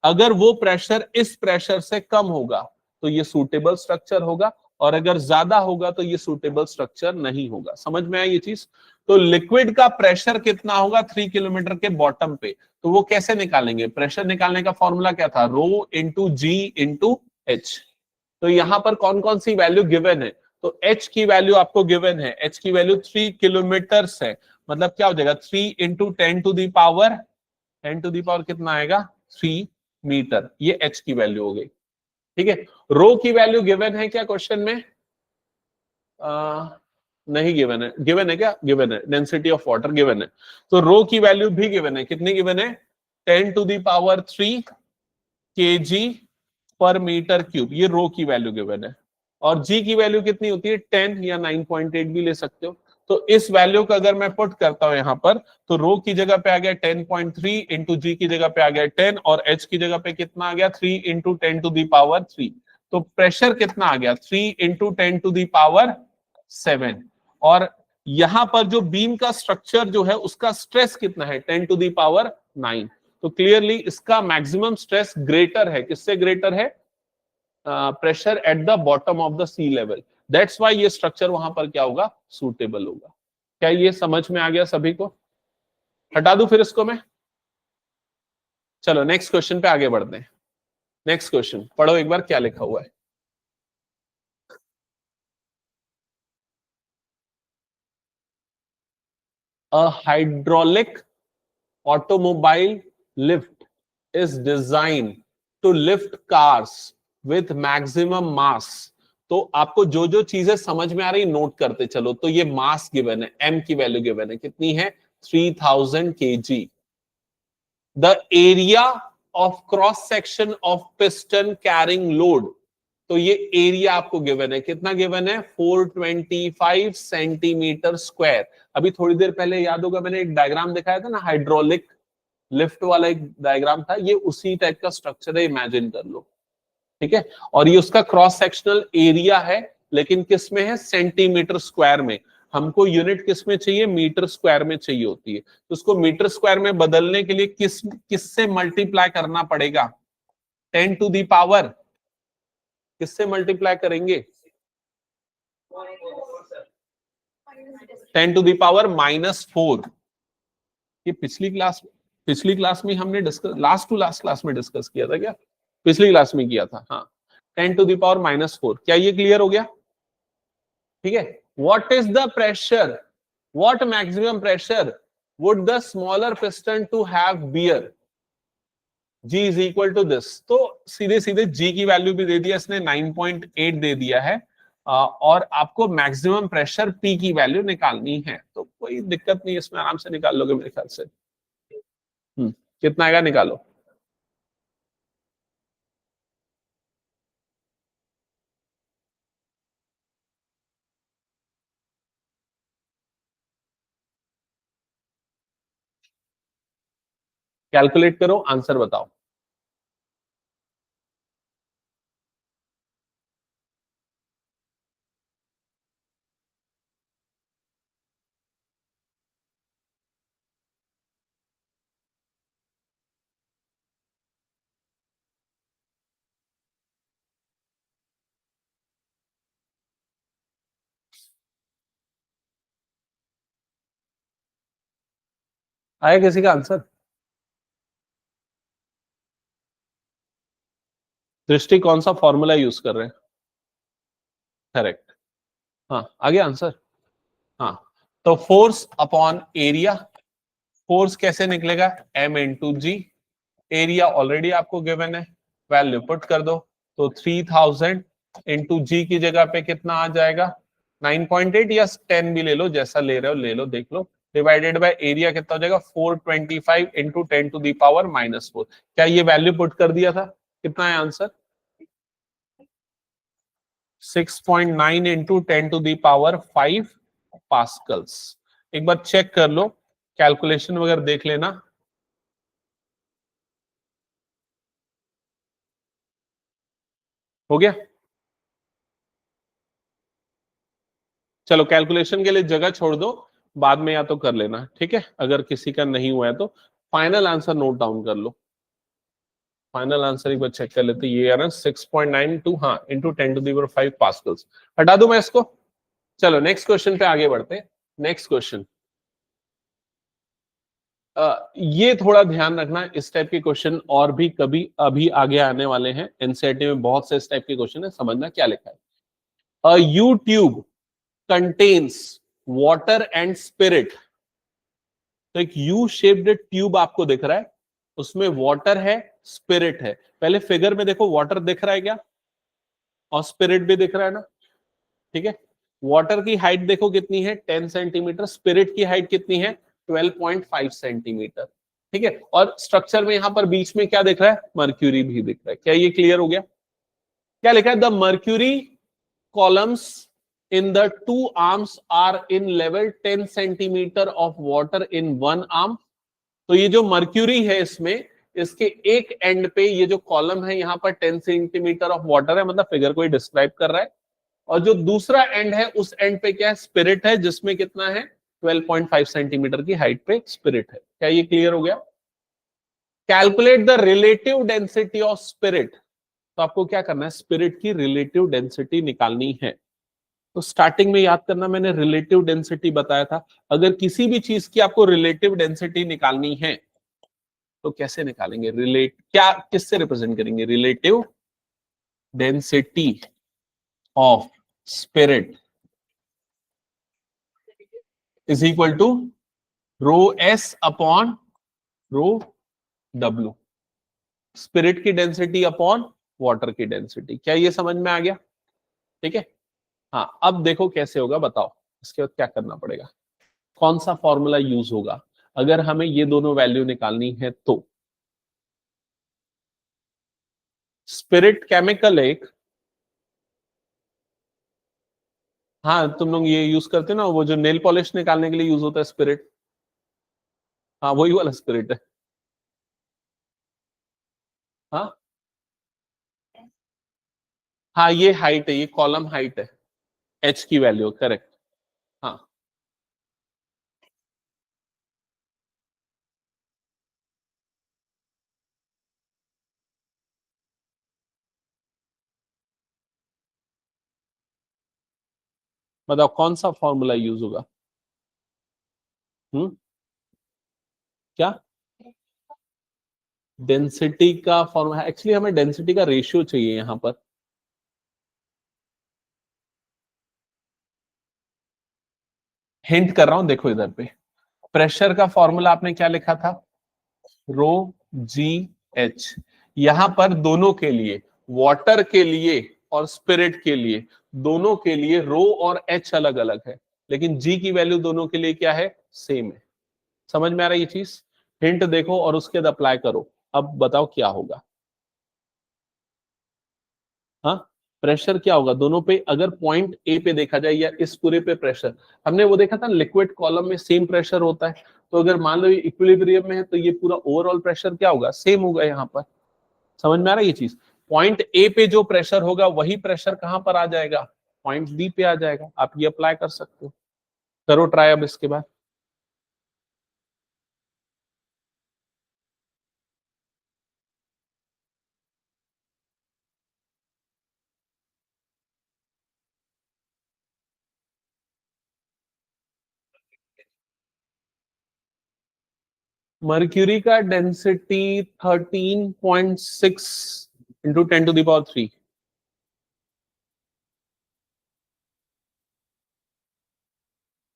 अगर वो प्रेशर इस प्रेशर से कम होगा तो ये सूटेबल स्ट्रक्चर होगा, और अगर ज्यादा होगा तो ये सूटेबल स्ट्रक्चर नहीं होगा। समझ में आई ये चीज? तो लिक्विड का प्रेशर कितना होगा 3 किलोमीटर के बॉटम पे, तो वो कैसे निकालेंगे? प्रेशर निकालने का फॉर्मूला क्या था? Rho into G into H. तो यहां पर कौन कौन सी वैल्यू गिवन है? तो h की वैल्यू आपको गिवन है, h की वैल्यू 3 किलोमीटर है, मतलब क्या हो जाएगा 3 × 10⁻, 10⁻ कितना आएगा 3 मीटर, ये h की वैल्यू हो गई। ठीक है, रो की वैल्यू गिवन है क्या क्वेश्चन में? नहीं गिवन है। गिवन है क्या? गिवन है, डेंसिटी ऑफ वाटर गिवन है। तो रो की वैल्यू भी गिवन है, कितनी गिवन है? 10⁻³ kg/m³, ये रो की वैल्यू गिवन है। और जी की वैल्यू कितनी होती है? 10 या 9.8 भी ले सकते हो। तो इस वैल्यू को अगर मैं पुट करता हूं यहां पर, तो रो की जगह पे आ गया 10.3 इंटू जी की जगह पे आ गया 10, और एच की जगह पे कितना आ गया 3 × 10⁻3। तो प्रेशर कितना आ गया 3 × 10⁻7। और यहां पर जो बीम का स्ट्रक्चर जो है उसका स्ट्रेस कितना है 10⁹। तो क्लियरली इसका मैक्सिमम स्ट्रेस ग्रेटर है, किससे ग्रेटर है? Pressure at the bottom of the sea level. That's why ये स्ट्रक्चर वहां पर क्या होगा? सूटेबल होगा। क्या ये समझ में आ गया सभी को? हटा दूं फिर इसको मैं? चलो नेक्स्ट क्वेश्चन पे आगे बढ़ते हैं। नेक्स्ट क्वेश्चन पढ़ो एक बार, क्या लिखा हुआ है? A hydraulic automobile lift is designed to lift cars with maximum mass। तो आपको जो जो चीजें समझ में आ रही नोट करते चलो। तो ये मास गिवन है, m की वैल्यू गिवन है, कितनी है? 3000 kg। The area of cross section of piston carrying load, तो ये एरिया आपको गिवन है, कितना गिवन है? 425 सेंटीमीटर स्क्वायर। अभी थोड़ी देर पहले याद होगा मैंने एक डायग्राम दिखाया था ना, हाइड्रोलिक लिफ्ट वाला एक डायग्राम था, ये उसी टाइप का स्ट्रक्चर है, इमेजिन कर लो। ठीक है, और ये उसका क्रॉस सेक्शनल एरिया है, लेकिन किस में है? सेंटीमीटर स्क्वायर में। हमको यूनिट किस में चाहिए? मीटर स्क्वायर में चाहिए होती है। तो उसको मीटर स्क्वायर में बदलने के लिए किससे मल्टीप्लाई करना पड़ेगा? 10⁻, किससे मल्टीप्लाई करेंगे? 10⁻⁻4। ये पिछली क्लास में हमने discuss, last to last class में डिस्कस किया था क्या? पिछली क्लास में किया था, हाँ। 10⁻⁻4, क्या ये क्लियर हो गया? ठीक है, what is the pressure, what maximum pressure would the smaller piston to have bear? G is equal to this. तो सीधे सीधे G की वैल्यू भी दे दिया इसने, 9.8 दे दिया है। और आपको मैक्सिमम प्रेशर P की वैल्यू निकालनी है, तो कोई दिक्कत नहीं, इसमें आराम से निकाल लोगे मेरे ख्याल से। कितना आएगा निकालो। कैलकुलेट करो, आंसर बताओ। आया किसी का आंसर? दृष्टि कौन सा फॉर्मूला यूज कर रहे हैं? करेक्ट। हाँ, आगे आंसर। हाँ, तो फोर्स अपॉन एरिया, फोर्स कैसे निकलेगा? m इंटू जी। एरिया ऑलरेडी आपको गिवन है, वैल्यू पुट कर दो। तो 3000 इंटू जी की जगह पे कितना आ जाएगा? 9.8 या 10 भी ले लो, जैसा ले रहे हो ले लो, देख लो। डिवाइडेड बाय एरिया कितना हो जाएगा? 425 इंटू 10⁻⁻4। क्या ये वैल्यू पुट कर दिया था? कितना है आंसर? 6.9 into 10⁻5 Pascal's. एक बार चेक कर लो, कैलकुलेशन वगैरह देख लेना। हो गया? चलो कैलकुलेशन के लिए जगह छोड़ दो, बाद में या तो कर लेना, ठीक है? अगर किसी का नहीं हुआ है तो फाइनल आंसर नोट डाउन कर लो। फाइनल आंसर एक बार चेक कर लेते, ये है ना 6.92, हाँ, इंटू 10⁵ पास्कल्स। हटा दूं मैं इसको? चलो नेक्स्ट क्वेश्चन पे आगे बढ़ते हैं। नेक्स्ट क्वेश्चन, ये थोड़ा ध्यान रखना, इस टाइप के क्वेश्चन और भी कभी अभी आगे आने वाले हैं। एनसीईआरटी में बहुत से इस टाइप के क्वेश्चन है, समझना क्या लिखा है। A U tube contains water and spirit. तो एक यू शेप्ड ट्यूब आपको दिख रहा है, उसमें वाटर है, स्पिरिट है। पहले फिगर में देखो, वाटर दिख रहा है क्या? और स्पिरिट भी दिख रहा है ना? ठीक है। वाटर की हाइट देखो कितनी है, 10 सेंटीमीटर। स्पिरिट की हाइट कितनी है, 12.5 सेंटीमीटर। ठीक है। और स्ट्रक्चर में यहां पर बीच में क्या दिख रहा है, मर्क्यूरी भी दिख रहा है। क्या ये क्लियर हो गया? क्या लिखा है, the mercury columns in the two arms are in level 10 centimetre of water in one arm. तो ये जो मर्क्यूरी है इसमें, इसके एक एंड पे ये जो कॉलम है यहां पर 10 सेंटीमीटर ऑफ वाटर है, मतलब फिगर को ही डिस्क्राइब कर रहा है। और जो दूसरा एंड है, उस एंड पे क्या है, स्पिरिट है, जिसमें कितना है, 12.5 सेंटीमीटर की हाइट पे स्पिरिट है। क्या ये क्लियर हो गया? Calculate the relative density of spirit. तो आपको क्या करना है, स्पिरिट की रिलेटिव डेंसिटी निकालनी है। तो स्टार्टिंग में याद करना, मैंने रिलेटिव डेंसिटी बताया था। अगर किसी भी चीज की आपको रिलेटिव डेंसिटी निकालनी है तो कैसे निकालेंगे? रिलेट क्या, किससे रिप्रेजेंट करेंगे? Relative density of spirit is equal to rho S upon rho W. Spirit की डेंसिटी अपॉन वाटर की डेंसिटी। क्या ये समझ में आ गया? ठीक है। हाँ, अब देखो कैसे होगा, बताओ। इसके बाद क्या करना पड़ेगा, कौन सा फॉर्मूला यूज होगा अगर हमें ये दोनों वैल्यू निकालनी है? तो स्पिरिट केमिकल एक, हाँ, तुम लोग ये यूज करते ना, वो जो नेल पॉलिश निकालने के लिए यूज होता है स्पिरिट, हाँ वही वाला स्पिरिट है। हाँ हाँ, ये हाइट है, ये कॉलम हाइट है, एच की वैल्यू, करेक्ट। हाँ, बताओ कौन सा फॉर्मूला यूज होगा? हम्म, क्या? डेंसिटी का फॉर्मूला, एक्चुअली हमें डेंसिटी का रेशियो चाहिए यहां पर। हिंट कर रहा हूं, देखो इधर पे, प्रेशर का फॉर्मूला आपने क्या लिखा था, रो जी एच। यहां पर दोनों के लिए, वाटर के लिए और स्पिरिट के लिए, दोनों के लिए रो और एच अलग अलग है, लेकिन जी की वैल्यू दोनों के लिए क्या है, सेम है। समझ में आ रहा है ये चीज? हिंट देखो और उसके बाद अप्लाई करो। अब बताओ क्या होगा। हाँ, प्रेशर क्या होगा दोनों पे, अगर पॉइंट ए पे देखा जाए या इस पूरे पे प्रेशर, हमने वो देखा था लिक्विड कॉलम में सेम प्रेशर होता है। तो अगर मान लो ये इक्विलिब्रियम में है तो ये पूरा ओवरऑल प्रेशर क्या होगा, सेम होगा यहाँ पर। समझ में आ रहा है ये चीज? पॉइंट ए पे जो प्रेशर होगा वही प्रेशर कहां पर आ जाएगा, पॉइंट बी पे आ जाएगा। आप ये अप्लाई कर सकते हो, करो ट्राई अब इसके बाद। मर्क्यूरी का डेंसिटी 13.6 इंटू 10⁻³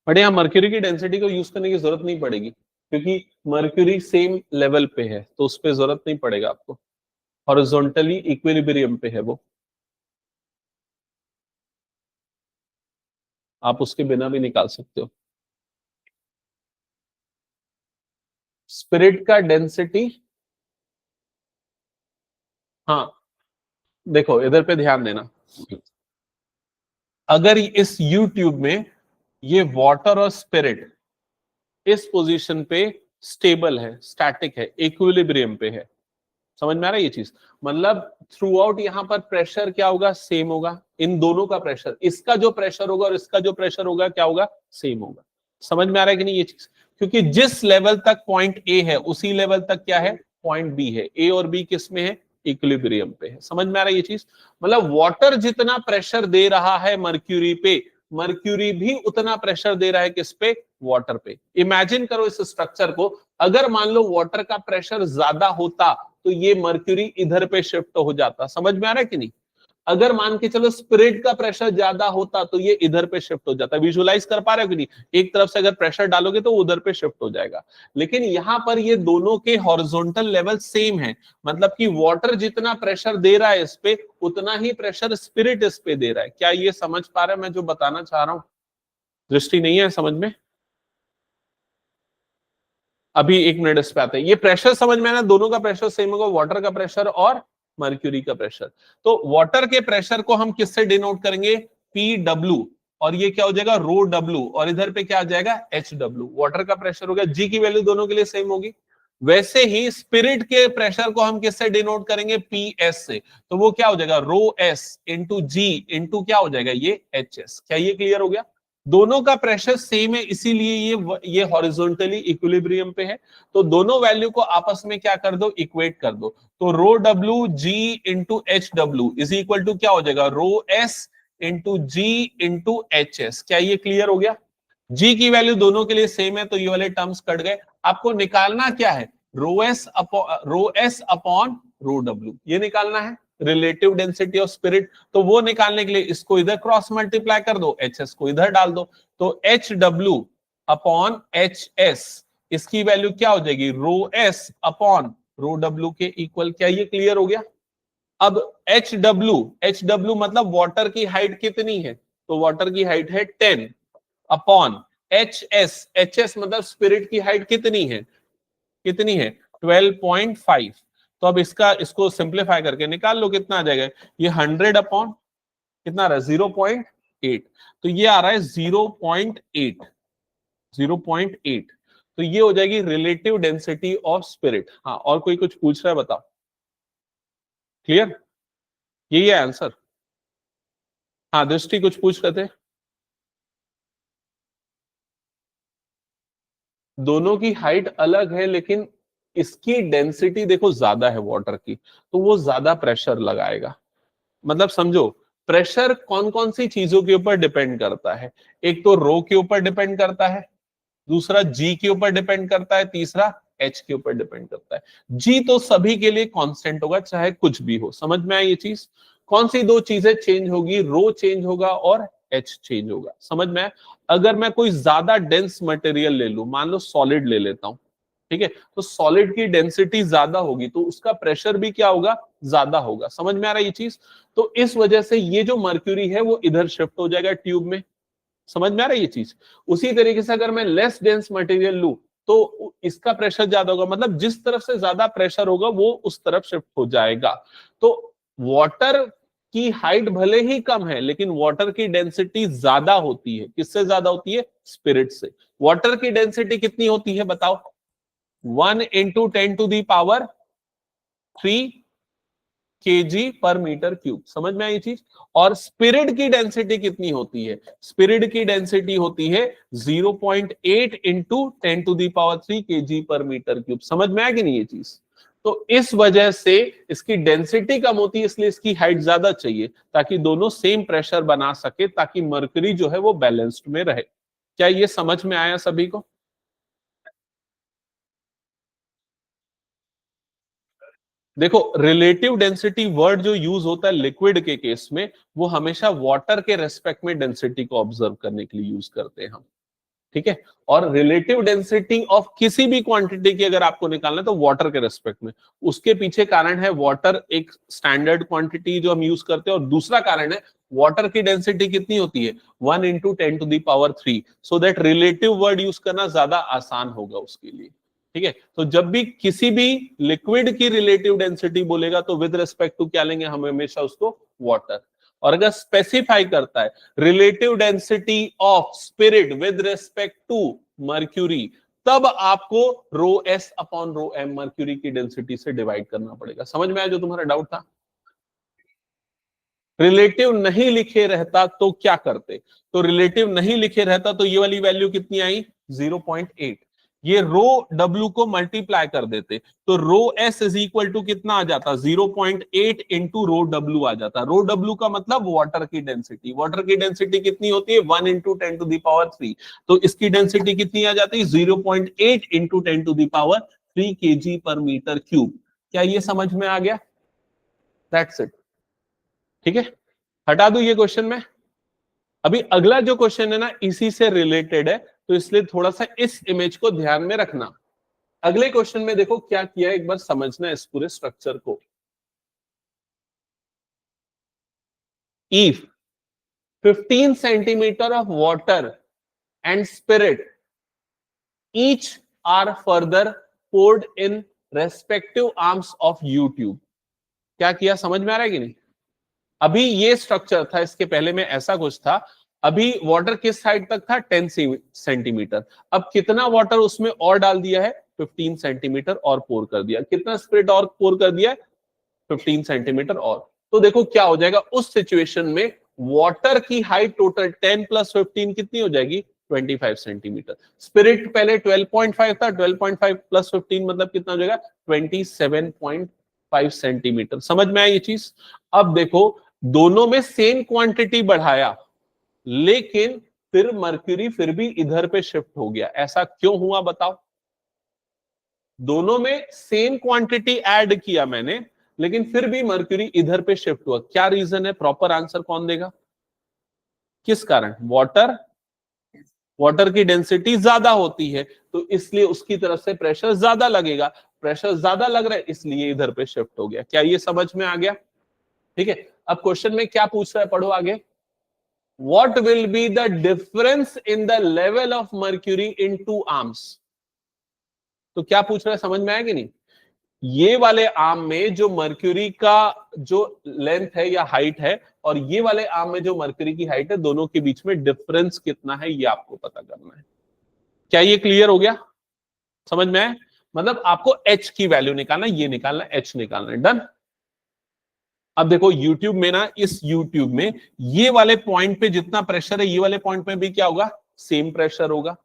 बट यहाँ मर्क्यूरी की डेंसिटी को यूज करने की जरूरत नहीं पड़ेगी, क्योंकि मर्क्यूरी सेम लेवल पे है, तो उस पर जरूरत नहीं पड़ेगा आपको। हॉरिजॉन्टली इक्विलिब्रियम पे है वो, आप उसके बिना भी निकाल सकते हो। स्पिरिट का डेंसिटी, हाँ, देखो इधर पे ध्यान देना। अगर इस यू ट्यूब में ये वाटर और स्पिरिट इस पोजीशन पे स्टेबल है, स्टैटिक है, इक्विलिब्रियम पे है। समझ में आ रहा है ये चीज? मतलब थ्रू आउट यहां पर प्रेशर क्या होगा, सेम होगा। इन दोनों का प्रेशर, इसका जो प्रेशर होगा और इसका जो प्रेशर होगा क्या होगा, सेम होगा। समझ में आ रहा है कि नहीं ये चीज? क्योंकि जिस लेवल तक पॉइंट ए है उसी लेवल तक क्या है, पॉइंट बी है। ए और बी किस में है, इक्विलिब्रियम पे है। समझ में आ रहा है ये चीज? मतलब वाटर जितना प्रेशर दे रहा है मर्क्यूरी पे, मर्क्यूरी भी उतना प्रेशर दे रहा है किस पे, वाटर पे। इमेजिन करो इस स्ट्रक्चर को, अगर मान लो वाटर का प्रेशर ज्यादा होता तो ये मर्क्यूरी इधर पे शिफ्ट हो जाता। समझ में आ रहा है कि नहीं? अगर मान के चलो स्पिरिट का प्रेशर ज्यादा होता तो ये इधर पे शिफ्ट हो जाता। विजुअलाइज कर पा रहे हो कि नहीं? एक तरफ से अगर प्रेशर डालोगे तो उधर पे शिफ्ट हो जाएगा। लेकिन यहां पर ये दोनों के हॉरिजॉन्टल लेवल सेम है, मतलब कि वाटर जितना प्रेशर दे रहा है इस पे उतना ही प्रेशर स्पिरिट इस पे दे रहा है। क्या ये समझ पा रहे हैं मैं जो बताना चाह रहा हूं? दृष्टि नहीं है समझ में? अभी एक मिनट इस पे आते हैं। ये प्रेशर समझ में आना, दोनों का प्रेशर सेम होगा, वाटर का प्रेशर और मर्क्यूरी का प्रेशर। तो वाटर के प्रेशर को हम किससे डिनोट करेंगे, पी डब्ल्यू, और ये क्या हो जाएगा, रो डब्ल्यू, और इधर पे क्या आ जाएगा, एच डब्ल्यू। वाटर का प्रेशर हो गया, जी की वैल्यू दोनों के लिए सेम होगी। वैसे ही स्पिरिट के प्रेशर को हम किससे डिनोट करेंगे, पी एस से। तो वो क्या हो जाएगा, rho S into G into क्या हो जाएगा, ये एच एस। क्या ये क्लियर हो गया? दोनों का प्रेशर सेम है, इसीलिए ये हॉरिजॉन्टली इक्विलिब्रियम पे है। तो दोनों वैल्यू को आपस में क्या कर दो, इक्वेट कर दो। तो rho W G into H W is equal to क्या हो जाएगा, rho S into G into H S. क्या ये क्लियर हो गया? जी की वैल्यू दोनों के लिए सेम है तो ये वाले टर्म्स कट गए। आपको निकालना क्या है, रो एस अपॉन रो डब्ल्यू, ये निकालना है रिलेटिव डेंसिटी ऑफ स्पिरिट। तो वो निकालने के लिए इसको इधर क्रॉस मल्टीप्लाई कर दो, एच एस को इधर डाल दो। तो H W upon H S, इसकी वैल्यू क्या हो जाएगी, रो एस अपॉन रो डब्ल्यू के इक्वल। क्या ये क्लियर हो गया? अब एच डब्ल्यू मतलब वाटर की हाइट कितनी है, तो वाटर की हाइट है 10 अपॉन एच एस मतलब स्पिरिट की हाइट कितनी है, कितनी है 12.5। तो अब इसको सिंप्लीफाई करके निकाल लो कितना आ जाएगा, ये 100 अपॉन कितना आ रहा है 0.8, तो ये आ रहा है 0.8, 0.8। तो ये हो जाएगी रिलेटिव डेंसिटी ऑफ स्पिरिट। हाँ, और कोई कुछ पूछ रहा है बताओ? क्लियर? यही है आंसर? हाँ, दृष्टि कुछ पूछ रहे थे? दोनों की हाइट अलग है लेकिन इसकी डेंसिटी देखो ज्यादा है वाटर की, तो वो ज्यादा प्रेशर लगाएगा। मतलब समझो, प्रेशर कौन कौन सी चीजों के ऊपर डिपेंड करता है, एक तो रो के ऊपर डिपेंड करता है, दूसरा जी के ऊपर डिपेंड करता है, तीसरा एच के ऊपर डिपेंड करता है। जी तो सभी के लिए कांस्टेंट होगा चाहे कुछ भी हो। समझ में आई ये चीज? कौन सी दो चीजें चेंज होगी, रो चेंज होगा और एच चेंज होगा। समझ में आया? अगर मैं कोई ज्यादा डेंस मटेरियल ले लूं, मान लो सॉलिड ले लेता हूं, ठीक है, तो सॉलिड की डेंसिटी ज्यादा होगी तो उसका प्रेशर भी क्या होगा, ज्यादा होगा। समझ में आ रहा है ये चीज? तो इस वजह से ये जो मर्क्यूरी है वो इधर शिफ्ट हो जाएगा ट्यूब में। समझ में आ रहा है ये चीज? उसी तरीके से अगर मैं लेस डेंस मटेरियल लूं तो इसका प्रेशर ज्यादा होगा, मतलब जिस तरफ से ज्यादा प्रेशर होगा वो उस तरफ शिफ्ट हो जाएगा। तो वाटर की हाइट भले ही कम है लेकिन वाटर की डेंसिटी ज्यादा होती है। किससे ज्यादा होती है, स्पिरिट से। वाटर की डेंसिटी कितनी होती है बताओ, 1 × 10⁻³ kg पर मीटर क्यूब। समझ में आई चीज? और स्पिरिट की डेंसिटी कितनी होती है, स्पिरिट की डेंसिटी होती है 0.8 × 10⁻³ kg पर मीटर क्यूब। समझ में आया कि नहीं ये चीज? तो इस वजह से इसकी डेंसिटी कम होती है, इसलिए इसकी हाइट ज्यादा चाहिए ताकि दोनों सेम प्रेशर बना सके, ताकि मर्करी जो है वो बैलेंस्ड में रहे। क्या ये समझ में आया सभी को? देखो, रिलेटिव डेंसिटी वर्ड जो यूज होता है लिक्विड के केस में, वो हमेशा वाटर के रेस्पेक्ट में डेंसिटी को ऑब्जर्व करने के लिए यूज करते हैं हम। ठीक है? और रिलेटिव डेंसिटी ऑफ किसी भी क्वांटिटी की अगर आपको निकालना है तो वाटर के रेस्पेक्ट में। उसके पीछे कारण है वाटर एक स्टैंडर्ड क्वांटिटी जो हम यूज करते हैं, और दूसरा कारण है वाटर की डेंसिटी कितनी होती है, 1 × 10⁻³ so that relative word use करना ज्यादा आसान होगा उसके लिए। ठीक है? तो जब भी किसी भी लिक्विड की रिलेटिव डेंसिटी बोलेगा तो विद रिस्पेक्ट टू क्या लेंगे हम, हमेशा उसको वाटर। और अगर स्पेसिफाई करता है relative density of spirit with respect to mercury, तब आपको rho S upon rho M mercury की डेंसिटी से डिवाइड करना पड़ेगा। समझ में आया जो तुम्हारा डाउट था? रिलेटिव नहीं लिखे रहता तो क्या करते? तो रिलेटिव नहीं लिखे रहता तो ये वाली वैल्यू कितनी आई? 0.8। ये रो डब्ल्यू को मल्टीप्लाई कर देते तो rho S is equal to कितना आ जाता? 0.8 इंटू रो डब्ल्यू आ जाता। रो डब्ल्यू का मतलब वाटर की डेंसिटी। वाटर की डेंसिटी कितनी होती है? 1 इंटू 10 टू द पावर 3। तो इसकी डेंसिटी कितनी आ जाती है? 0.8 into 10 to the power 3 kg पर मीटर क्यूब। क्या ये समझ में आ गया? That's it. ठीक है, हटा दू ये क्वेश्चन में। अभी अगला जो क्वेश्चन है ना इसी से रिलेटेड है, तो इसलिए थोड़ा सा इस इमेज को ध्यान में रखना। अगले क्वेश्चन में देखो क्या किया, एक बार समझना इस पूरे स्ट्रक्चर को। If 15 centimetre of water and spirit each are further poured in respective arms of U tube. क्या किया, समझ में आ रहा है कि नहीं? अभी ये स्ट्रक्चर था, इसके पहले में ऐसा कुछ था। अभी वाटर किस साइड तक था? 10 सेंटीमीटर। अब कितना वाटर उसमें और डाल दिया है? 15 सेंटीमीटर और पोर कर दिया। कितना स्पिरिट और पोर कर दिया? 15 सेंटीमीटर और। तो देखो क्या हो जाएगा उस सिचुएशन में। वाटर की हाइट टोटल 10 प्लस 15 कितनी हो जाएगी? 25 सेंटीमीटर। स्पिरिट पहले 12.5 था, 12.5 प्लस 15 मतलब कितना हो जाएगा? 27.5 सेंटीमीटर। समझ में आया ये चीज? अब देखो दोनों में सेम क्वांटिटी बढ़ाया, लेकिन फिर मर्क्यूरी फिर भी इधर पे शिफ्ट हो गया। ऐसा क्यों हुआ बताओ? दोनों में सेम क्वांटिटी ऐड किया मैंने, लेकिन फिर भी मर्क्यूरी इधर पे शिफ्ट हुआ। क्या रीजन है? प्रॉपर आंसर कौन देगा? किस कारण? वाटर की डेंसिटी ज्यादा होती है तो इसलिए उसकी तरफ से प्रेशर ज्यादा लगेगा। प्रेशर ज्यादा लग रहा है इसलिए इधर पे शिफ्ट हो गया। क्या ये समझ में आ गया? ठीक है, अब क्वेश्चन में क्या पूछ रहा है, पढ़ो आगे। What will be the difference in the level of mercury in two arms? तो क्या पूछ रहा है, समझ में आया कि नहीं? ये वाले आर्म में जो मर्क्यूरी का जो लेंथ है या हाइट है, और ये वाले आर्म में जो मर्क्यूरी की हाइट है, दोनों के बीच में डिफरेंस कितना है ये आपको पता करना है। क्या ये क्लियर हो गया? समझ में आया? मतलब आपको एच की वैल्यू निकालना, ये निकालना, एच निकालना है। डन। अब देखो YouTube में ना, इस YouTube में ये वाले पॉइंट पे जितना प्रेशर है, ये वाले पॉइंट पे भी क्या होगा? सेम प्रेशर होगा।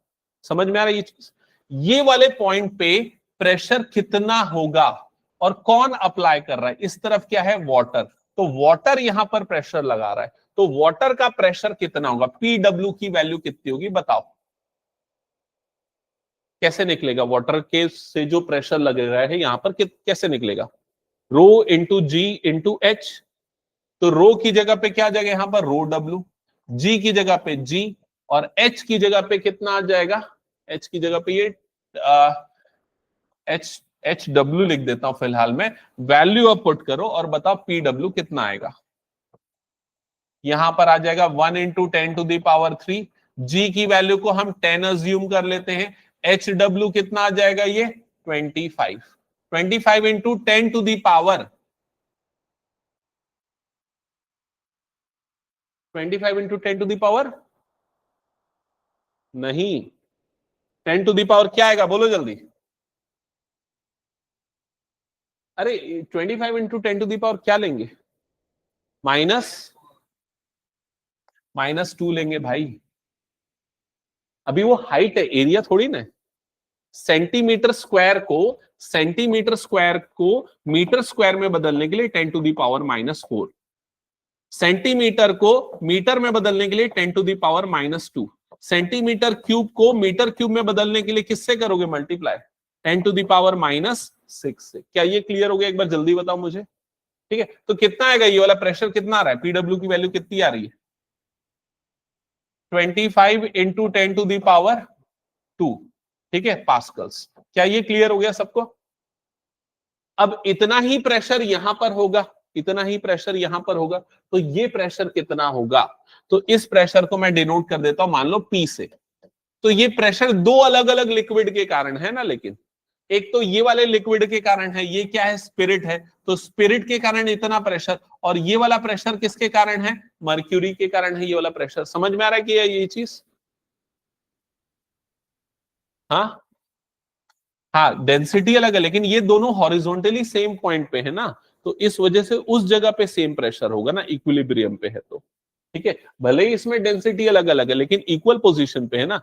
समझ में आ रहा है ये चीज? ये वाले पॉइंट पे प्रेशर कितना होगा और कौन अप्लाई कर रहा है? इस तरफ क्या है? वाटर। तो वाटर यहां पर प्रेशर लगा रहा है, तो वाटर का प्रेशर कितना होगा? PW की वैल्यू कितनी होगी बताओ? कैसे निकलेगा? वाटर के से जो प्रेशर लग रहा है यहां पर कैसे निकलेगा? Rho into G into H. तो रो की जगह पे क्या जगह यहां पर? रो डब्ल्यू। जी की जगह पे जी, और एच की जगह पे कितना आ जाएगा? एच की जगह पे ये एच एच डब्ल्यू लिख देता हूं फिलहाल में। वैल्यू अब पुट करो और बताओ पी डब्ल्यू कितना आएगा? यहां पर आ जाएगा 1 इंटू 10 टू दी पावर 3। जी की वैल्यू को हम 10 अज्यूम कर लेते हैं। एच डब्ल्यू कितना आ जाएगा? ये 25। 25 into 10 to the power 25 into 10 to the power नहीं, 10 टू दी पावर क्या आएगा? बोलो जल्दी। अरे 25 इंटू 10 टू दी पावर क्या लेंगे? माइनस -2 लेंगे भाई। अभी वो हाइट है, एरिया थोड़ी ना। सेंटीमीटर स्क्वायर को मीटर स्क्वायर में बदलने के लिए 10 टू दी पावर -4। सेंटीमीटर को मीटर में बदलने के लिए 10 to the power -2। Centimetre cube को मीटर क्यूब में बदलने के लिए किससे करोगे मल्टीप्लाई? 10 टू दी पावर -6 से। क्या ये क्लियर हो गया? एक बार जल्दी बताओ मुझे। ठीक है, तो कितना आएगा? ये वाला प्रेशर कितना आ रहा है? पीडब्ल्यू की वैल्यू कितनी आ रही है? 25 इंटू 10 टू दी पावर 2। ठीक है, पास्कल्स। क्या ये क्लियर हो गया सबको? अब इतना ही प्रेशर यहां पर होगा, इतना ही प्रेशर यहां पर होगा, तो ये प्रेशर कितना होगा? तो इस प्रेशर को मैं डिनोट कर देता हूं, मान लो P से। तो ये प्रेशर दो अलग अलग लिक्विड के कारण है ना, लेकिन एक तो ये वाले लिक्विड के कारण है, ये क्या है? स्पिरिट है। तो स्पिरिट के कारण इतना प्रेशर, और ये वाला प्रेशर किसके कारण है? मर्क्यूरी के कारण है ये वाला प्रेशर। समझ में आ रहा है कि ये चीज? हाँ, हाँ डेंसिटी अलग है, लेकिन ये दोनों हॉरिजॉन्टली सेम पॉइंट पे है ना, तो इस वजह से उस जगह पे सेम प्रेशर होगा ना, इक्विलिब्रियम पे है तो। ठीक है, भले ही इसमें डेंसिटी अलग अलग है लेकिन इक्वल पोजीशन पे है ना।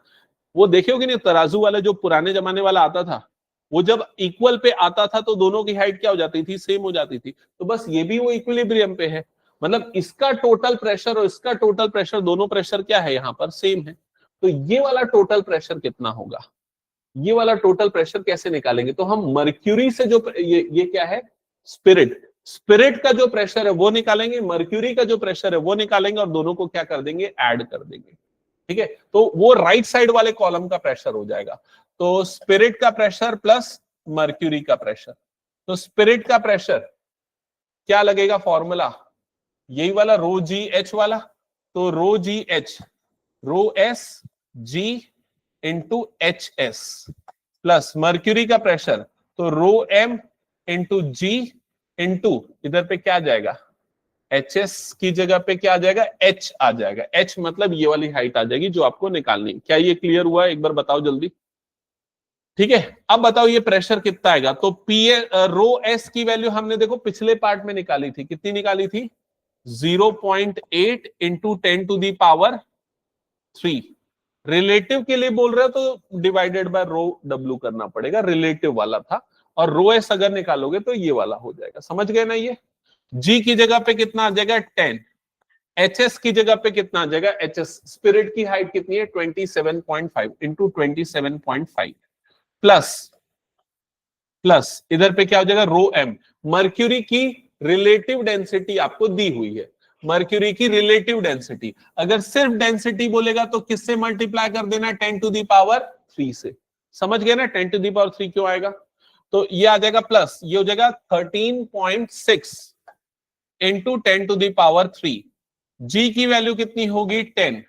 वो देखियोगे नहीं, तराजू वाला जो पुराने जमाने वाला आता था, वो जब इक्वल पे आता था तो दोनों की हाइट क्या हो जाती थी, सेम हो जाती थी। तो बस ये भी वो इक्विलिब्रियम पे है, मतलब इसका टोटल प्रेशर और इसका टोटल प्रेशर, दोनों प्रेशर क्या है यहाँ पर, सेम है। तो ये वाला टोटल प्रेशर कितना होगा, ये वाला टोटल प्रेशर कैसे निकालेंगे, तो हम मर्क्यूरी से जो ये क्या है, स्पिरिट, स्पिरिट का जो प्रेशर है वो निकालेंगे, मर्क्यूरी का जो प्रेशर है वो निकालेंगे, और दोनों को क्या कर देंगे, ऐड कर देंगे। ठीक है, तो वो राइट साइड वाले कॉलम का प्रेशर हो जाएगा। तो स्पिरिट का प्रेशर प्लस मर्क्यूरी का प्रेशर, तो स्पिरिट का प्रेशर क्या लगेगा, फॉर्मूला यही वाला रो जी एच वाला, तो rho G H, rho S G into H S, plus mercury का प्रेशर तो rho M into G into इधर पे क्या जाएगा, एच एस की जगह पे क्या आ जाएगा, एच आ जाएगा। एच मतलब ये वाली हाइट आ जाएगी जो आपको निकालनी। क्या ये क्लियर हुआ, एक बार बताओ जल्दी। ठीक है, अब बताओ ये प्रेशर कितना आएगा, तो पी रो एस की वैल्यू हमने देखो पिछले पार्ट में निकाली थी, कितनी निकाली थी, 0.8 इंटू 10⁻³ रिलेटिव के लिए बोल रहे हो तो डिवाइडेड बाय रो डब्ल्यू करना पड़ेगा, रिलेटिव वाला था। और रो एस अगर निकालोगे तो ये वाला हो जाएगा, समझ गए ना। ये जी की जगह पे कितना आ जाएगा 10, एच एस की जगह पे कितना आ जाएगा, एच एस स्पिरिट की हाइट कितनी है 27.5 इंटू 27.5 प्लस प्लस इधर पे क्या हो जाएगा रो एम, मर्क्यूरी की रिलेटिव डेंसिटी आपको दी हुई है, मर्क्यूरी की रिलेटिव डेंसिटी। अगर सिर्फ डेंसिटी बोलेगा तो किससे मल्टीप्लाई कर देना, 10⁻³ से। समझ गए ना 10⁻³ क्यों आएगा, तो ये आ जाएगा प्लस, ये हो जाएगा 13.6 इंटू 10⁻³। जी की वैल्यू कितनी होगी 10,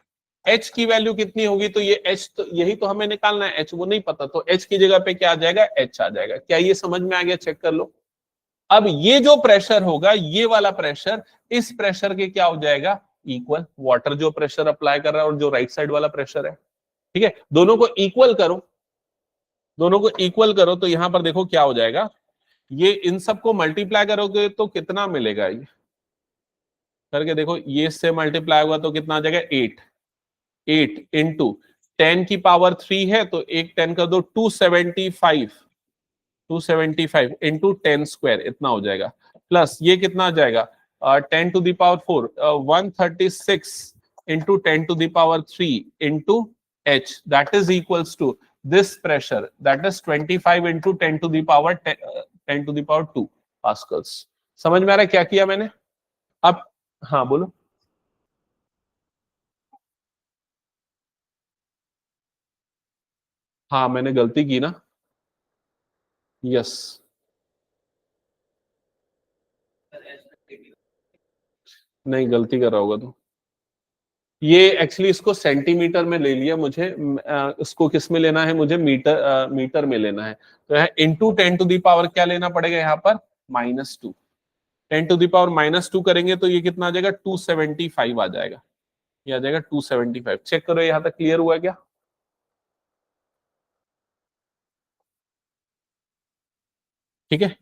एच की वैल्यू कितनी होगी, तो ये एच तो यही तो हमें निकालना है, एच वो नहीं पता, तो एच की जगह पे क्या आ जाएगा, एच आ जाएगा। क्या ये समझ में आ गया, चेक कर लो। अब ये जो प्रेशर होगा, ये वाला प्रेशर इस प्रेशर के क्या हो जाएगा, इक्वल। वाटर जो प्रेशर अप्लाई कर रहा है और जो राइट साइड वाला प्रेशर है, ठीक है, दोनों को इक्वल करो, दोनों को इक्वल करो तो यहां पर देखो क्या हो जाएगा, ये इन सबको मल्टीप्लाई करोगे तो कितना मिलेगा, ये करके देखो, ये इससे मल्टीप्लाई हुआ तो कितना आ जाएगा 8, 8 इंटू 10⁻³ है तो एक 10 कर दो 275, 275 इंटू 10² इतना हो जाएगा, प्लस ये कितना आ जाएगा 10⁻⁴, 136 into 10⁻³ into H, that is equals to this pressure, that is 25 into 10⁻² pascals. समझ में आ रहा है क्या किया मैंने। अब हाँ बोलो। हाँ मैंने गलती की ना, यस। नहीं गलती कर रहा होगा तो, ये एक्चुअली इसको सेंटीमीटर में ले लिया मुझे, इसको किस में लेना है मुझे, मीटर, मीटर में लेना है। तो है इंटू 10⁻, क्या लेना पड़ेगा यहाँ पर, -2, 10⁻⁻² करेंगे तो ये कितना आ जाएगा 275 आ जाएगा, ये आ जाएगा 275। चेक करो यहाँ तक क्लियर हुआ क्या। ठीक है,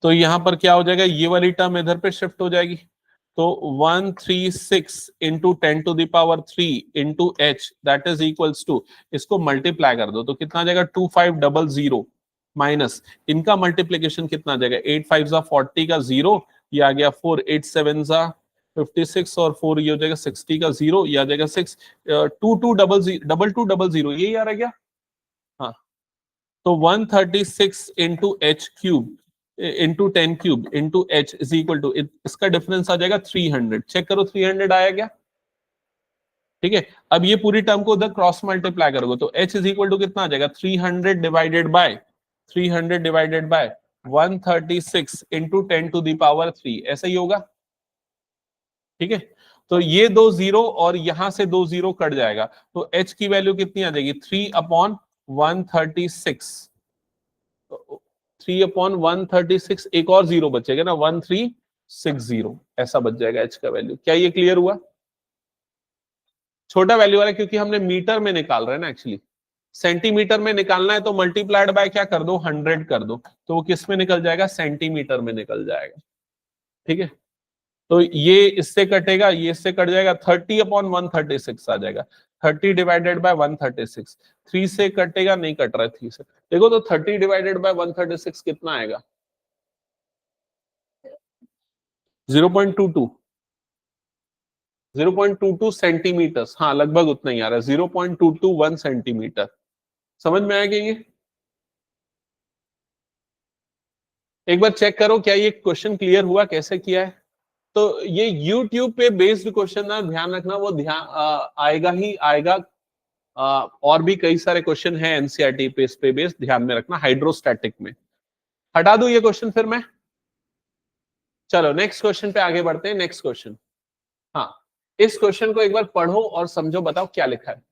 तो यहां पर क्या हो जाएगा, ये वाली टर्म इधर पे शिफ्ट हो जाएगी, तो 136 into 10⁻³ into H, that is equals to, इसको मल्टीप्लाई कर दो तो कितना आ जाएगा 2500 माइनस इनका मल्टीप्लीकेशन कितना आ जाएगा, 8 5 जा 40 का 0, ये आ गया 4, 8 7 जा 56 और 4 ये हो जाएगा 60 का 0, ये आ जाएगा 6, 2 2 2 यही आ रहा है क्या, हाँ। तो 136 into H cube into 10³ into H is equal to, इसका डिफरेंस आ जाएगा 300। चेक करो 300 आया क्या। ठीक है, अब ये पूरी टर्म को उधर क्रॉस मल्टीप्लाई करोगे तो एच इज इक्वल टू कितना आ जाएगा, 300 डिवाइडेड बाय 136 इंटू 10⁻³ ऐसा ही होगा। ठीक है, तो ये 2 0 और यहां से 2 0 कट जाएगा, तो एच की वैल्यू कितनी आ जाएगी 3/136, 3/136, एक और 0 बचेगा ना 1360, ऐसा बच जाएगा एच का वैल्यू। क्या ये क्लियर हुआ। छोटा वैल्यू वाला क्योंकि हमने मीटर में निकाल रहे हैं ना एक्चुअली, सेंटीमीटर में निकालना है तो मल्टीप्लाइड बाय क्या कर दो, 100 कर दो, तो वो किस में निकल जाएगा, सेंटीमीटर में निकल जाएगा। ठीक है, तो ये इससे कटेगा, ये इससे कट जाएगा, 30/136 आ जाएगा। 30 डिवाइडेड बाय 136, 3 से कटेगा, नहीं कट रहा है 3 से, देखो तो 30 डिवाइडेड बाय 136 कितना आएगा, 0.22 0.22 सेंटीमीटर, हाँ लगभग उतना ही आ रहा है, 0.221 सेंटीमीटर। समझ में आएगा ये? एक बार चेक करो क्या ये क्वेश्चन क्लियर हुआ, कैसे किया है। तो ये YouTube पे बेस्ड क्वेश्चन ना, ध्यान रखना, वो आएगा ही आएगा। और भी कई सारे क्वेश्चन है एनसीईआरटी पे, इस पे बेस्ड, ध्यान में रखना। हाइड्रोस्टैटिक में हटा दूं ये क्वेश्चन फिर मैं, चलो नेक्स्ट क्वेश्चन पे आगे बढ़ते हैं। नेक्स्ट क्वेश्चन, हाँ इस क्वेश्चन को एक बार पढ़ो और समझो, बताओ क्या लिखा है।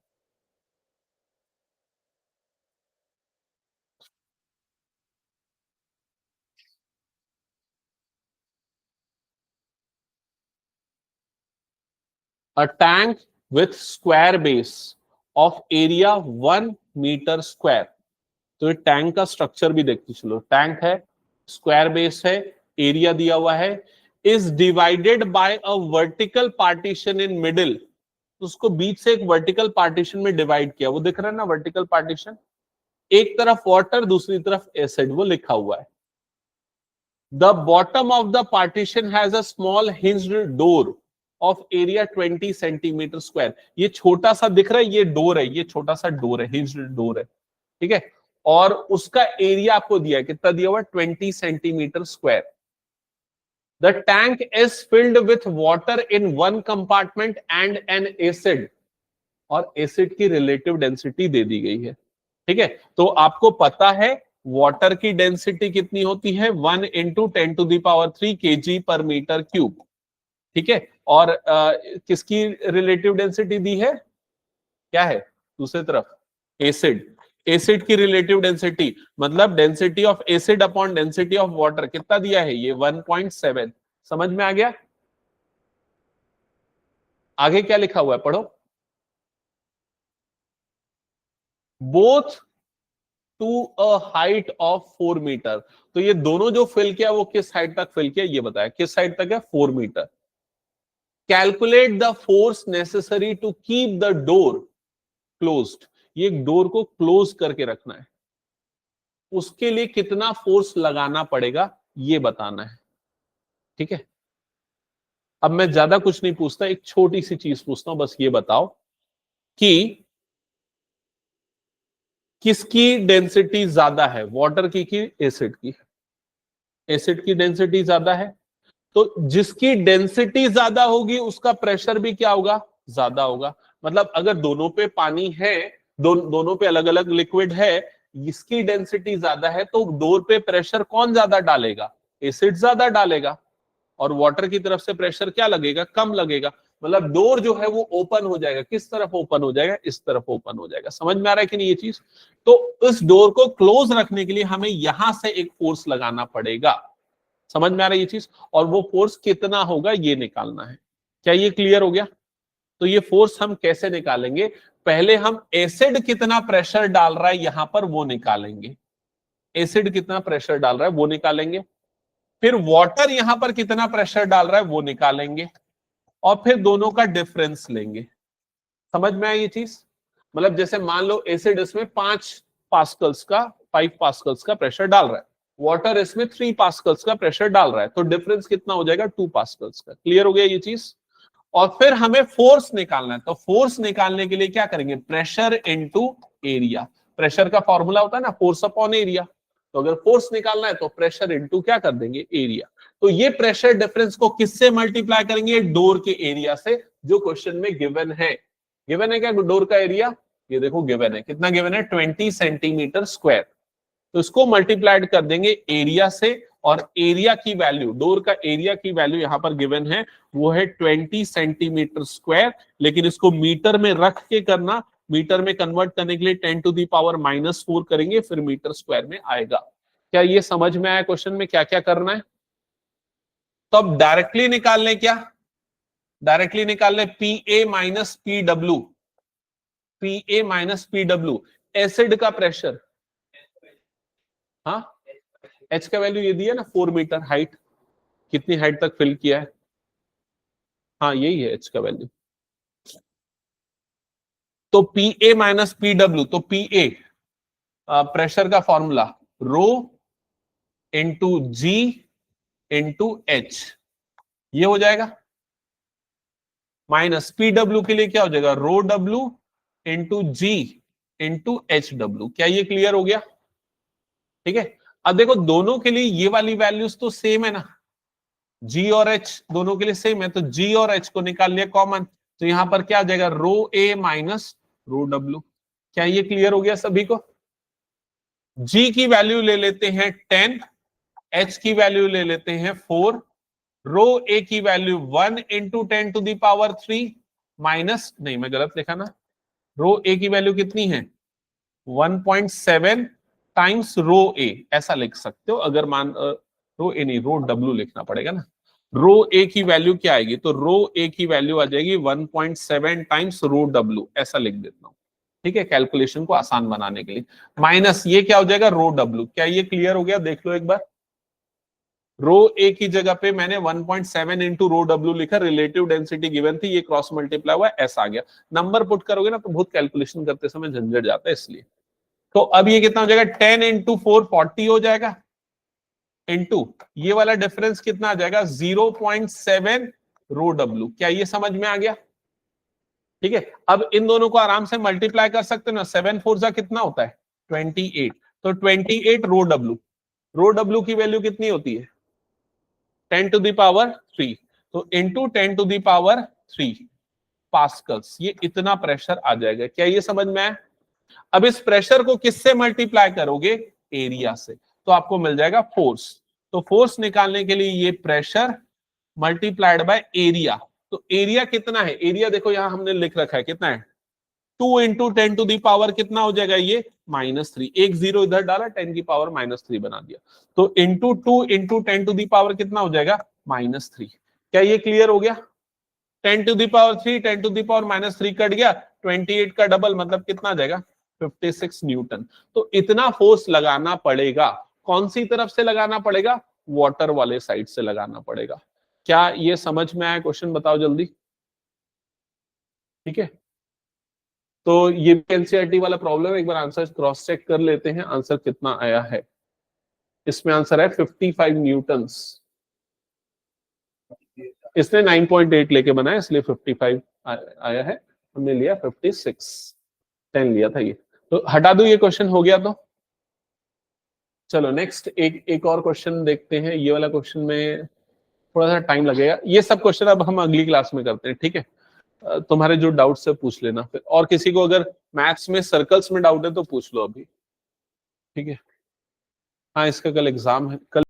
A tank with square base of area 1 metre square. तो ये टैंक का स्ट्रक्चर भी देखते चलो, टैंक है, स्क्वायर बेस है, एरिया दिया हुआ है, is divided by a vertical partition in middle. उसको बीच से एक वर्टिकल पार्टीशन में डिवाइड किया, वो दिख रहा है ना वर्टिकल पार्टीशन, एक तरफ वाटर दूसरी तरफ एसिड, वो लिखा हुआ है। The bottom of the partition has a small hinged door of area 20 centimetre square. ये छोटा सा दिख रहा है, ये डोर है, ये छोटा सा डोर है, हिंज्ड डोर है, ठीक है। और उसका एरिया आपको दिया है, कितना दिया हुआ है, 20 centimetre square. The tank is filled with water in one compartment and N acid, और एसिड की रिलेटिव डेंसिटी दे दी गई है। ठीक है, तो आपको पता है वाटर की डेंसिटी कितनी होती है, 1 × 10⁻³ kg पर मीटर क्यूब। ठीक है, और किसकी रिलेटिव डेंसिटी दी है, क्या है दूसरी तरफ, एसिड। एसिड की रिलेटिव डेंसिटी मतलब density of acid upon density of water कितना दिया है, ये 1.7। समझ में आ गया? आगे क्या लिखा हुआ है पढ़ो। Both to a height of 4 metre. तो ये दोनों जो फिल किया वो किस हाइट तक फिल किया, ये बताया किस हाइट तक है, 4 metre. Calculate the force necessary to keep the door closed. ये डोर को क्लोज करके रखना है, उसके लिए कितना फोर्स लगाना पड़ेगा ये बताना है। ठीक है, अब मैं ज्यादा कुछ नहीं पूछता, एक छोटी सी चीज पूछता हूं, बस ये बताओ कि किसकी डेंसिटी ज्यादा है, वाटर की कि एसिड की? एसिड की डेंसिटी ज्यादा है, तो जिसकी डेंसिटी ज्यादा होगी उसका प्रेशर भी क्या होगा, ज्यादा होगा। मतलब अगर दोनों पे पानी है, दोनों पे अलग अलग लिक्विड है, इसकी डेंसिटी ज्यादा है, तो डोर पे प्रेशर कौन ज्यादा डालेगा, एसिड ज्यादा डालेगा, और वाटर की तरफ से प्रेशर क्या लगेगा, कम लगेगा। मतलब डोर जो है वो ओपन हो जाएगा, किस तरफ ओपन हो जाएगा, इस तरफ ओपन हो जाएगा। समझ में आ रहा है कि नहीं ये चीज? तो इस डोर को क्लोज रखने के लिए हमें यहां से एक फोर्स लगाना पड़ेगा। समझ में आ रहा है ये चीज? और वो फोर्स कितना होगा ये निकालना है। क्या ये क्लियर हो गया? तो ये फोर्स हम कैसे निकालेंगे, पहले हम एसिड कितना प्रेशर डाल रहा है यहां पर वो निकालेंगे, एसिड कितना प्रेशर डाल रहा है वो निकालेंगे, फिर वाटर यहां पर कितना प्रेशर डाल रहा है वो निकालेंगे, और फिर दोनों का डिफरेंस लेंगे। समझ में आई ये चीज? मतलब जैसे मान लो एसिड इसमें 5 पास्कल्स का प्रेशर डाल रहा है, वाटर इसमें 3 पास्कल्स का प्रेशर डाल रहा है, तो डिफरेंस कितना हो जाएगा, 2 पास्कल्स का। क्लियर हो गया ये चीज? और फिर हमें फोर्स निकालना है, तो फोर्स निकालने के लिए क्या करेंगे, प्रेशर इनटू एरिया। प्रेशर का फॉर्मूला होता है ना, फोर्स अपॉन एरिया। तो अगर फोर्स निकालना है तो प्रेशर इनटू क्या कर देंगे, एरिया। तो ये प्रेशर डिफरेंस को किससे मल्टीप्लाई करेंगे, डोर के एरिया से, जो क्वेश्चन में गिवन है। गिवन है क्या डोर का एरिया, ये देखो गिवन है, कितना गिवन है, 20 सेंटीमीटर स्क्वायर। तो इसको मल्टीप्लाइड कर देंगे एरिया से, और एरिया की वैल्यू, डोर का एरिया की वैल्यू यहां पर गिवन है, वो है 20 सेंटीमीटर स्क्वायर। लेकिन इसको मीटर में रख के करना, मीटर में कन्वर्ट करने के लिए 10⁻⁻⁴ करेंगे, फिर मीटर स्क्वायर में आएगा। क्या ये समझ में आया क्वेश्चन में क्या क्या करना है? तो अब डायरेक्टली निकाल लें, क्या डायरेक्टली निकाल लें, P A minus P W, P A minus P W. Acid का प्रेशर, हाँ एच का वैल्यू ये दिया ना 4 मीटर हाइट, कितनी हाइट तक फिल किया है, हाँ यही है एच का वैल्यू। तो P A minus P W, तो पी ए प्रेशर का formula rho into G into H, ये हो जाएगा, माइनस पी डब्ल्यू के लिए क्या हो जाएगा, रो W into G into H W. क्या ये क्लियर हो गया? ठीक है, अब देखो दोनों के लिए ये वाली वैल्यूज तो सेम है ना, जी और एच दोनों के लिए सेम है, तो जी और एच को निकाल लिया कॉमन, तो यहां पर क्या आ जाएगा, रो ए माइनस रो डब्ल्यू। क्या ये क्लियर हो गया सभी को? जी की वैल्यू ले लेते हैं 10, एच की वैल्यू ले लेते हैं 4, रो ए की value 1 into 10 to the power 3 minus, नहीं मैं गलत लिखा ना, रो ए की वैल्यू कितनी है 1.7 टाइम्स रो ए, ऐसा लिख सकते हो अगर मान रो ए नहीं रो डब्ल्यू लिखना पड़ेगा ना, रो ए की वैल्यू क्या आएगी, तो रो ए की वैल्यू आ जाएगी 1.7 टाइम्स रो डब्ल्यू, ऐसा लिख देता हूं, ठीक है, कैलकुलेशन को आसान बनाने के लिए, माइनस ये क्या हो जाएगा रो डब्ल्यू। क्या ये क्लियर हो गया? देख लो एक बार, रो ए की जगह पे मैंने 1.7 इंटू रो डब्ल्यू लिखा, रिलेटिव डेंसिटी गिवन थी, ये क्रॉस मल्टीप्लाई हुआ, ऐसा आ गया, नंबर पुट करोगे ना तो बहुत कैलकुलेशन करते समय झंझट जाता है इसलिए। तो अब ये कितना हो जाएगा, 10 इंटू 4 40 हो जाएगा, इंटू ये वाला डिफरेंस कितना आ जाएगा 0.7 रो डब्ल्यू। क्या ये समझ में आ गया? ठीक है, अब इन दोनों को आराम से मल्टीप्लाई कर सकते हो ना, 7 4 जा कितना होता है 28, तो 28 रो डब्ल्यू की वैल्यू कितनी होती है 10 टू द पावर 3, तो into 10 to the power 3 pascals, ये इतना प्रेशर आ जाएगा। क्या ये समझ में आया? अब इस प्रेशर को किससे मल्टीप्लाई करोगे, एरिया से, तो आपको मिल जाएगा फोर्स। तो फोर्स निकालने के लिए ये प्रेशर मल्टीप्लाइड बाय एरिया, तो एरिया कितना है, एरिया देखो यहां हमने लिख रखा है कितना है 2 इंटू 10 टू दी पावर कितना हो जाएगा ये -3, एक जीरो इधर डाला 10 की पावर -3 बना दिया, तो into 2 into 10 to the power कितना हो जाएगा -3। क्या ये क्लियर हो गया? 10 to the power 3 10 to the power -3 cut गया, 28 का डबल मतलब कितना आ जाएगा 56 न्यूटन। तो इतना फोर्स लगाना पड़ेगा, कौन सी तरफ से लगाना पड़ेगा, वाटर वाले साइड से लगाना पड़ेगा। क्या ये समझ में आया? क्वेश्चन बताओ जल्दी। ठीक है, तो ये भी एनसीईआरटी वाला प्रॉब्लम है, एक बार आंसर क्रॉस चेक कर लेते हैं, आंसर कितना आया है। इसमें आंसर है 55 न्यूटन्स, इसने 9.8 लेके बनाया इसलिए 55 आया है, हमने लिया 56, 10 लिया था ये, तो हटा दो ये क्वेश्चन हो गया। तो चलो नेक्स्ट एक और क्वेश्चन देखते हैं, ये वाला क्वेश्चन में थोड़ा सा टाइम लगेगा, ये सब क्वेश्चन अब हम अगली क्लास में करते हैं, ठीक है। तुम्हारे जो डाउट्स है पूछ लेना फिर, और किसी को अगर मैथ्स में सर्कल्स में डाउट है तो पूछ लो अभी, ठीक है। हाँ इसका कल एग्जाम है, कल